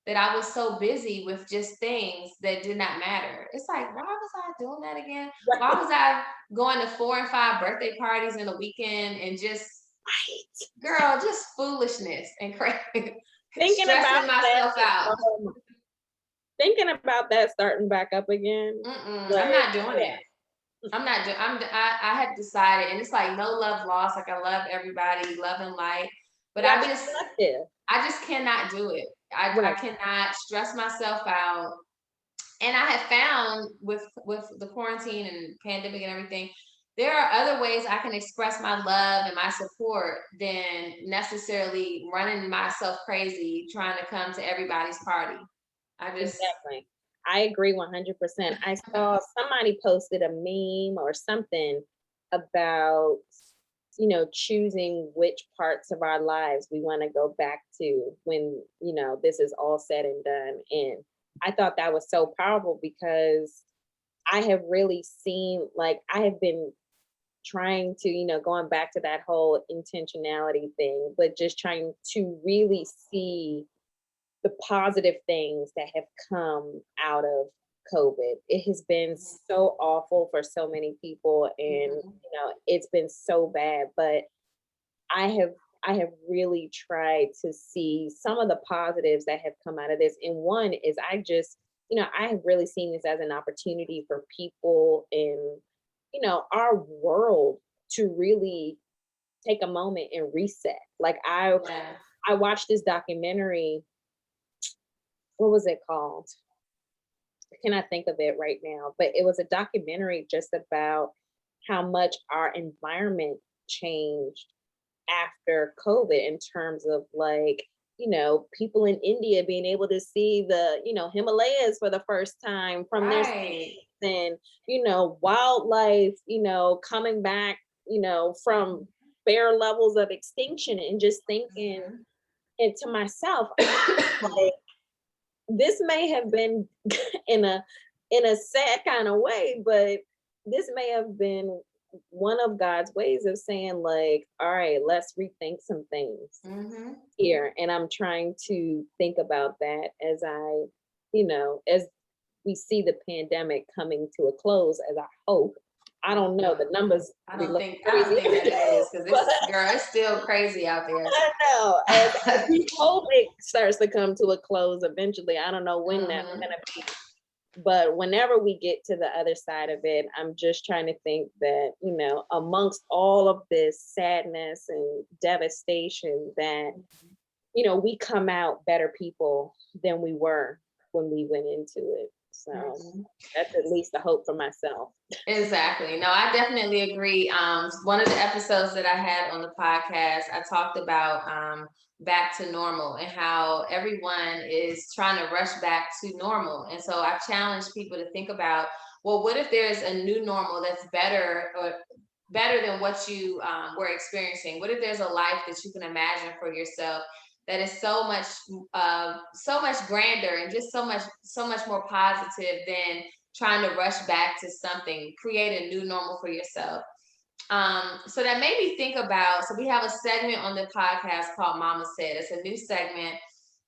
that I was so busy with just things that did not matter. It's like, why was I doing that again? Why right, was I going to 4 and 5 birthday parties in a weekend and just, right. girl, just foolishness and crazy, Thinking about stressing myself that, out. thinking about that starting back up again. Mm-mm, I'm Like, not doing it. I'm not doing. I have decided, and it's like no love lost. Like I love everybody, love and light, but You gotta be productive. I just cannot do it. I Right. cannot stress myself out. And I have found with the quarantine and pandemic and everything, there are other ways I can express my love and my support than necessarily running myself crazy trying to come to everybody's party. I just Exactly. I agree 100%. I saw somebody posted a meme or something about, choosing which parts of our lives we want to go back to when, this is all said and done. And I thought that was so powerful because I have really seen, like, I have been trying to, going back to that whole intentionality thing, but just trying to really see the positive things that have come out of COVID. It has been so awful for so many people, and mhm. it's been so bad, but I have I have really tried to see some of the positives that have come out of this. And one is I have really seen this as an opportunity for people in, our world to really take a moment and reset. Like Yeah. I watched this documentary. What was it called? I cannot think of it right now, but it was a documentary just about how much our environment changed after COVID in terms of, like, people in India being able to see the, Himalayas for the first time from their Right. and, wildlife, coming back, from bare levels of extinction, and just thinking, Mhm. and to myself, like, this may have been in a sad kind of way, but this may have been one of God's ways of saying, like, all right, let's rethink some things Mhm. here. And I'm trying to think about that as as we see the pandemic coming to a close, as I hope. I don't know. The numbers be looking I don't crazy think every that it day, is because but it's girl, it's still crazy out there. I know. As we hope it starts to come to a close eventually. I don't know when that's Mhm. gonna be. But whenever we get to the other side of it, I'm just trying to think that, amongst all of this sadness and devastation, that, we come out better people than we were when we went into it. So Mhm. that's at least a hope for myself. Exactly. No, I definitely agree. One of the episodes that I had on the podcast, I talked about back to normal and how everyone is trying to rush back to normal. And so I've challenged people to think about, well, what if there's a new normal that's better or better than what you were experiencing? What if there's a life that you can imagine for yourself that is so much grander and just so much more positive than trying to rush back to something, create a new normal for yourself. So that made me think about, so we have a segment on the podcast called Mama Said. It's a new segment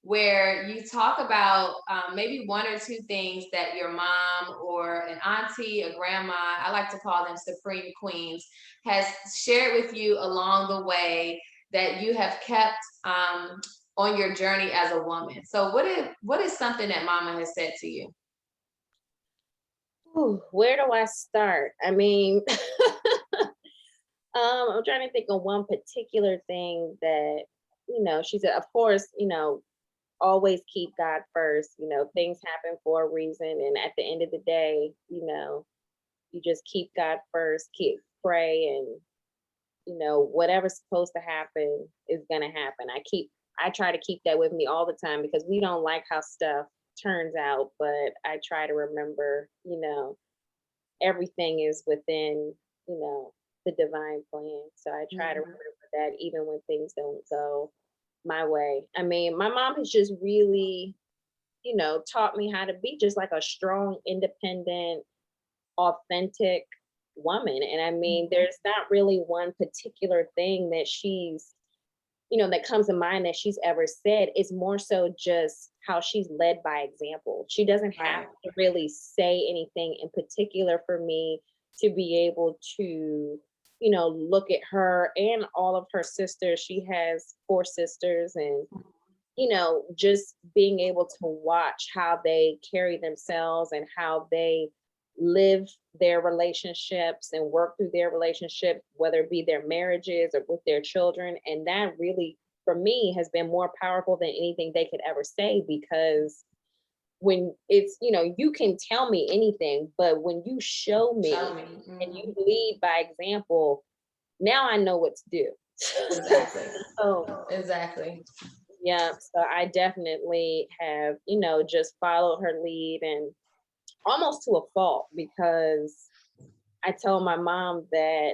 where you talk about maybe one or two things that your mom or an auntie, a grandma, I like to call them supreme queens, has shared with you along the way that you have kept on your journey as a woman. So what is something that mama has said to you? Ooh, where do I start? I mean, I'm trying to think of one particular thing that, she said, of course, always keep God first. Things happen for a reason. And at the end of the day, you just keep God first, keep pray, and, whatever's supposed to happen is gonna happen. I try to keep that with me all the time because we don't like how stuff turns out, but I try to remember, everything is within, you know, the divine plan. So I try to Mhm. remember that even when things don't go my way. I mean, my mom has just really, taught me how to be just like a strong, independent, authentic woman. And I mean, Mhm. there's not really one particular thing that that comes to mind that she's ever said. Is more so just how she's led by example. She doesn't have Right. to really say anything in particular for me to be able to, look at her and all of her sisters. She has four sisters, and, just being able to watch how they carry themselves and how they live their relationships and work through their relationship, whether it be their marriages or with their children. And that really, for me, has been more powerful than anything they could ever say, because when it's, you can tell me anything, but when you show Show me me. and you Mm-hmm. lead by example, now I know what to do. Exactly. So Exactly. yeah, so I definitely have, just followed her lead, and almost to a fault, because I told my mom that,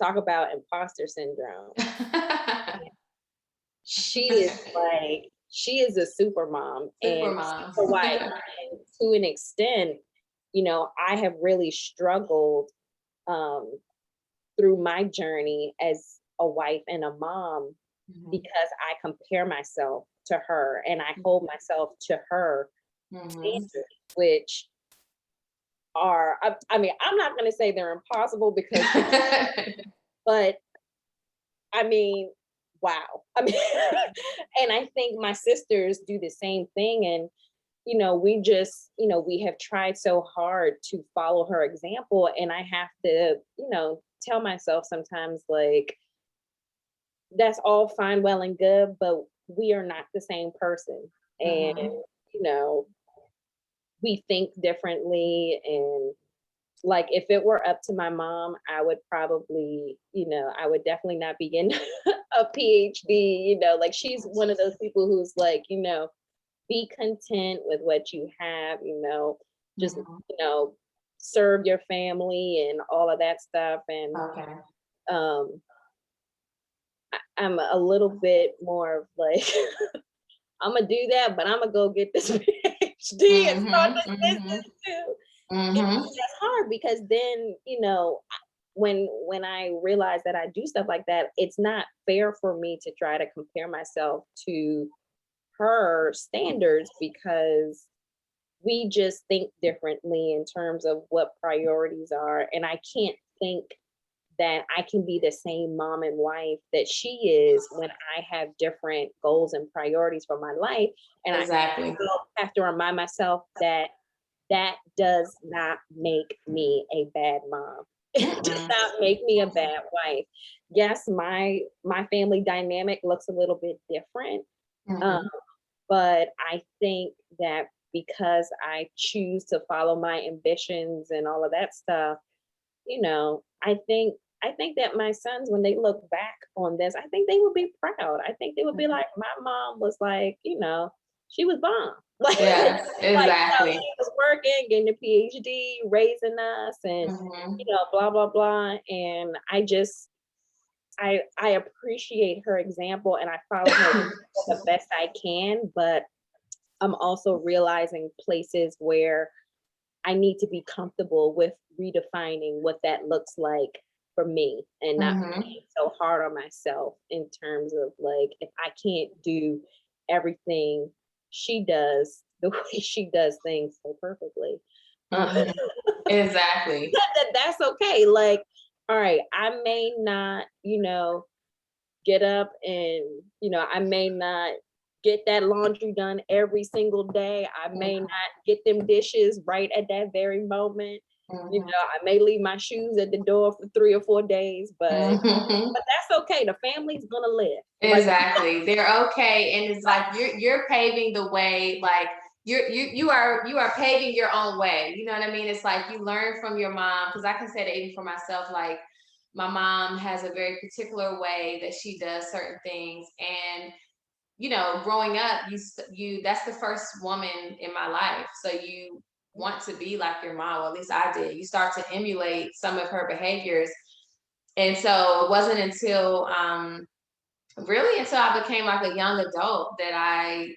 talk about imposter syndrome. She is a super mom Super and mom. super wife. And to an extent, I have really struggled um, through my journey as a wife and a mom, Mhm. because I compare myself to her and I hold myself to her Mhm. standards, which are, I mean, I'm not going to say they're impossible, because, but I mean, wow. I mean, and I think my sisters do the same thing. And, we just, we have tried so hard to follow her example. And I have to, tell myself sometimes, like, that's all fine, well, and good, but we are not the same person. And, Mhm. you know, we think differently. And like, if it were up to my mom, I would probably, I would definitely not be getting a PhD. Like, she's one of those people who's like, be content with what you have, just, Mhm. serve your family and all of that stuff. And Okay. um, I'm a little bit more of like, I'm gonna do that, but I'm gonna go get this PhD and start Mhm. this Mhm. business too. And Mhm. that's hard, because then, when I realize that I do stuff like that, it's not fair for me to try to compare myself to her standards, because we just think differently in terms of what priorities are. And I can't think that I can be the same mom and wife that she is when I have different goals and priorities for my life. And I Exactly. have to remind myself that that does not make me a bad mom. It does Mm-mm. not make me a bad wife. Yes, my family dynamic looks a little bit different, um, Mhm. but I think that because I choose to follow my ambitions and all of that stuff, I think that my sons, when they look back on this, I think they would be proud. I think they would be like, my mom was like, she was bomb. Like, Yes, exactly. she was working, getting a PhD, raising us, and Mhm. blah blah blah. And I appreciate her example, and I follow her the best I can. But I'm also realizing places where I need to be comfortable with redefining what that looks like for me, and not Mhm. being so hard on myself in terms of, like, if I can't do everything she does the way she does things so perfectly, Mhm. Exactly. that's okay. Like, all right, I may not, get up and, I may not get that laundry done every single day. I may not get them dishes right at that very moment. Mhm. I may leave my shoes at the door for 3 or 4 days, but Mhm. that's okay. The family's gonna live. Like, Exactly. They're okay. And it's like you're paving the way, like you are paving your own way. You know what I mean? It's like you learn from your mom, because I can say that even for myself, like my mom has a very particular way that she does certain things. And growing up, you that's the first woman in my life. So you want to be like your mom, or at least I did. You start to emulate some of her behaviors. And so it wasn't until really until I became like a young adult that I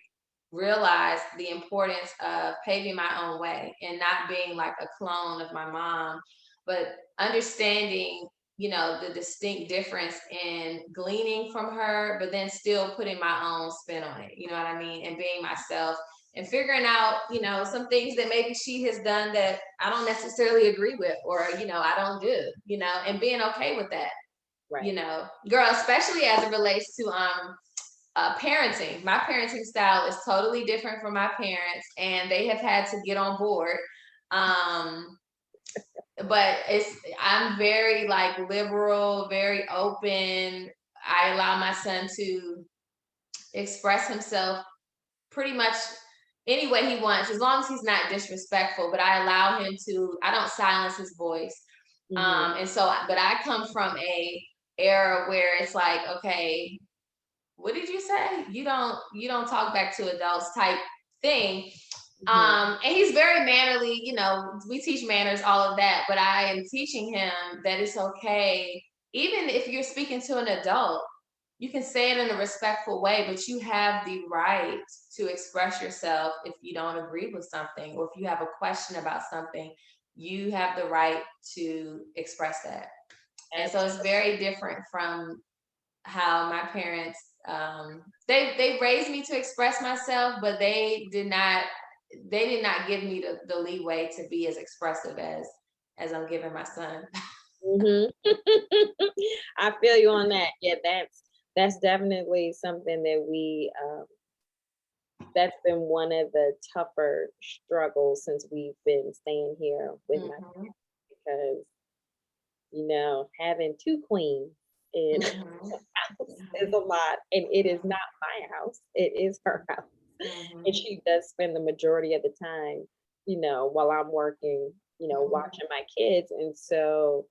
realized the importance of paving my own way and not being like a clone of my mom, but understanding, the distinct difference in gleaning from her, but then still putting my own spin on it. You know what I mean? And being myself and figuring out, some things that maybe she has done that I don't necessarily agree with, or, I don't do, and being okay with that, right. girl, especially as it relates to parenting. My parenting style is totally different from my parents, and they have had to get on board Um, but I'm very like liberal, very open. I allow my son to express himself pretty much any way he wants, as long as he's not disrespectful. But I allow him to. I don't silence his voice. Mm-hmm. And so, but I come from a era where it's like, okay, what did you say? You don't talk back to adults type thing. Mm-hmm. And he's very mannerly, we teach manners, all of that, but I am teaching him that it's okay, even if you're speaking to an adult, you can say it in a respectful way, but you have the right to express yourself if you don't agree with something, or if you have a question about something, you have the right to express that. And so it's very different from how my parents they raised me to express myself, but they did not give me the leeway to be as expressive as I'm giving my son. Mm-hmm. I feel you on that. Yeah, that's definitely something that we that's been one of the tougher struggles since we've been staying here with my Mm-hmm. because having two queens in Mm-hmm. house is a lot, and it is not my house, it is her house. And Mm-hmm. she does spend the majority of the time, while I'm working, watching my kids. And so,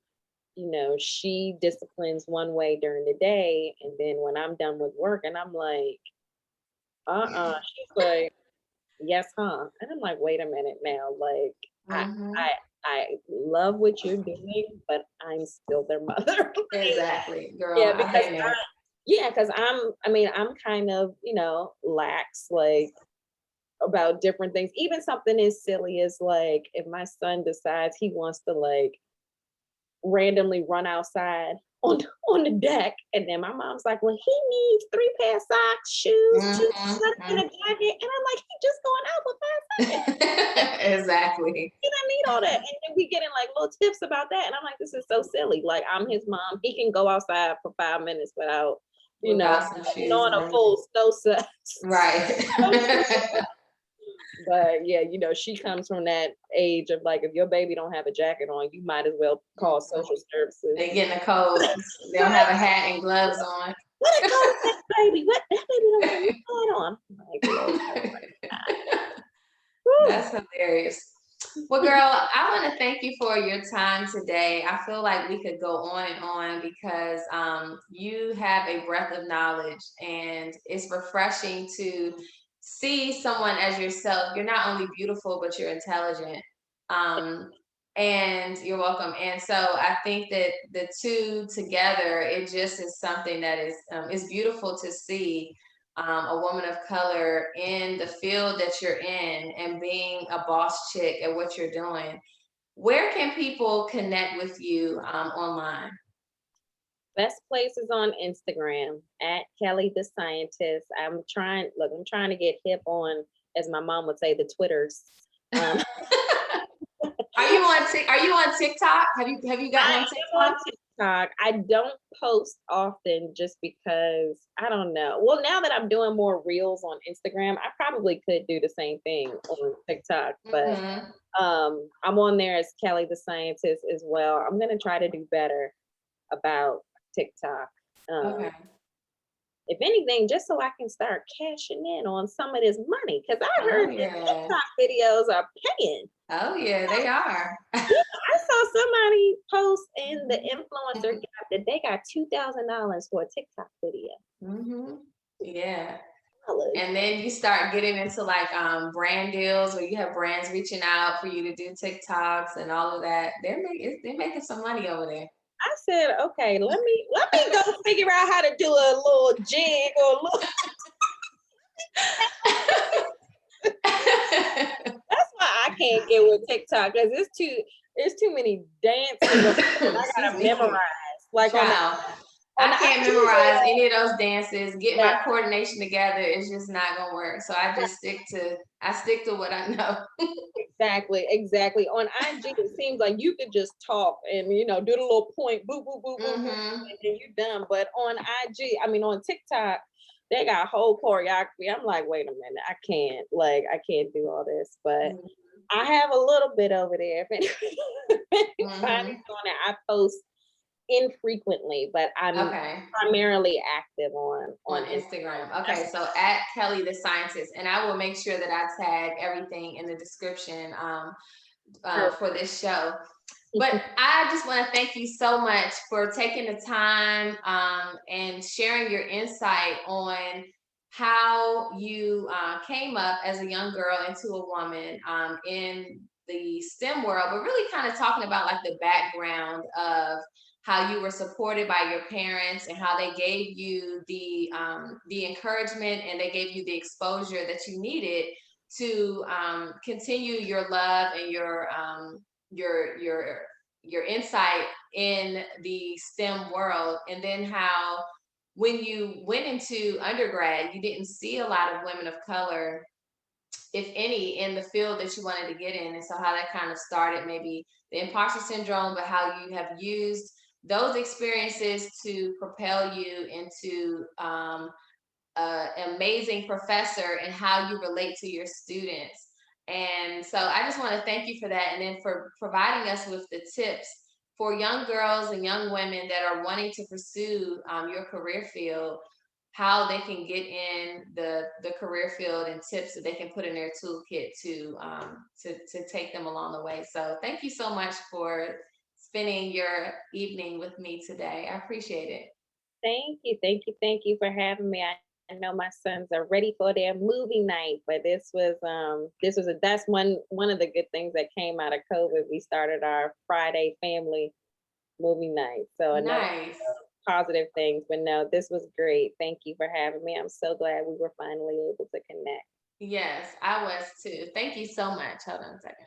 she disciplines one way during the day, and then when I'm done with work and I'm like, she's like, yes, huh? And I'm like, wait a minute now, like I Mm-hmm. I I love what you're doing, but I'm still their mother. Exactly, girl. Yeah, I've because been there. because I'm kind of, lax, like about different things. Even something as silly as like if my son decides he wants to like randomly run outside on on the deck, and then my mom's like, well, he needs 3 pair of socks, shoes, two sweaters, and a Mm-hmm. jacket. And I'm like, he just going out for 5 seconds. Exactly. He doesn't need all that. And then we getting like little tips about that. And I'm like, this is so silly. Like, I'm his mom. He can go outside for 5 minutes without, Without some shoes knowing a on. full snow set. Right. But yeah, she comes from that age of like, if your baby don't have a jacket on, you might as well call social services. They getting a cold. They don't Right? have a hat and gloves on. What a cold that baby. What that baby don't have no hat on. I'm like, Lord. Whew. That's hilarious. Well, girl, I want to thank you for your time today. I feel like we could go on and on because you have a breadth of knowledge, and it's refreshing to see someone as yourself. You're not only beautiful, but you're intelligent. Um, and you're welcome. And so I think that the two together, it just is something that is beautiful to see, a woman of color in the field that you're in and being a boss chick at what you're doing. Where can people connect with you online? Best place is on Instagram at Kelly the Scientist. I'm trying to get hip on, as my mom would say, the Twitters. Um, Are you on TikTok? Have you gotten I on am on TikTok? TikTok. I don't post often just because I don't know. Well, now that I'm doing more reels on Instagram, I probably could do the same thing on TikTok, but Mm-hmm. I'm on there as Kelly the Scientist as well. I'm gonna try to do better about TikTok. Okay. If anything, just so I can start cashing in on some of this money, because I Oh heard that yeah. TikTok videos are paying. Oh yeah, they are. Yeah, I saw somebody post in the influencer gap that they got $2,000 for a TikTok video. Mm-hmm. Yeah. Dollars. And then you start getting into like brand deals where you have brands reaching out for you to do TikToks and all of that. They're making some money over there. I said, okay, let me go figure out how to do a little jig or a little. That's why I can't get with TikTok, because it's too many dances that I Excuse gotta me. memorize. Like Child, on I the can't IG memorize reel. any of those dances. Get Yeah, my coordination together is just not gonna work. So I stick to what I know. exactly. On IG, it seems like you could just talk and do the little point, boop, boop, boop, boop, boop, Mm-hmm. and then you're done. But on IG, I mean on TikTok, they got whole choreography. I'm like, wait a minute, I can't do all this. But I have a little bit over there. If anybody's Hmm. on it, I post infrequently, but I'm Okay. primarily active on On Instagram. Instagram. That's Okay, so at Kelly the Scientist, and I will make sure that I tag everything in the description for this show. But perfect. I just want to thank you so much for taking the time and sharing your insight on how you came up as a young girl into a woman in the STEM world, but really kind of talking about like the background of how you were supported by your parents and how they gave you the encouragement and they gave you the exposure that you needed to continue your love and your your your insight in the STEM world, and then how when you went into undergrad, you didn't see a lot of women of color, if any, in the field that you wanted to get in. And so how that kind of started maybe the imposter syndrome, but how you have used those experiences to propel you into an amazing professor and how you relate to your students. And so I just want to thank you for that. And then for providing us with the tips for young girls and young women that are wanting to pursue your career field, how they can get in the career field and tips that they can put in their toolkit to take them along the way. So thank you so much for spending your evening with me today. I appreciate it. Thank you for having me. I know my sons are ready for their movie night, but that's one of the good things that came out of COVID. We started our Friday family movie night. So another Nice. positive things. But no, this was great. Thank you for having me. I'm so glad we were finally able to connect. Yes, I was too. Thank you so much. Hold on a second.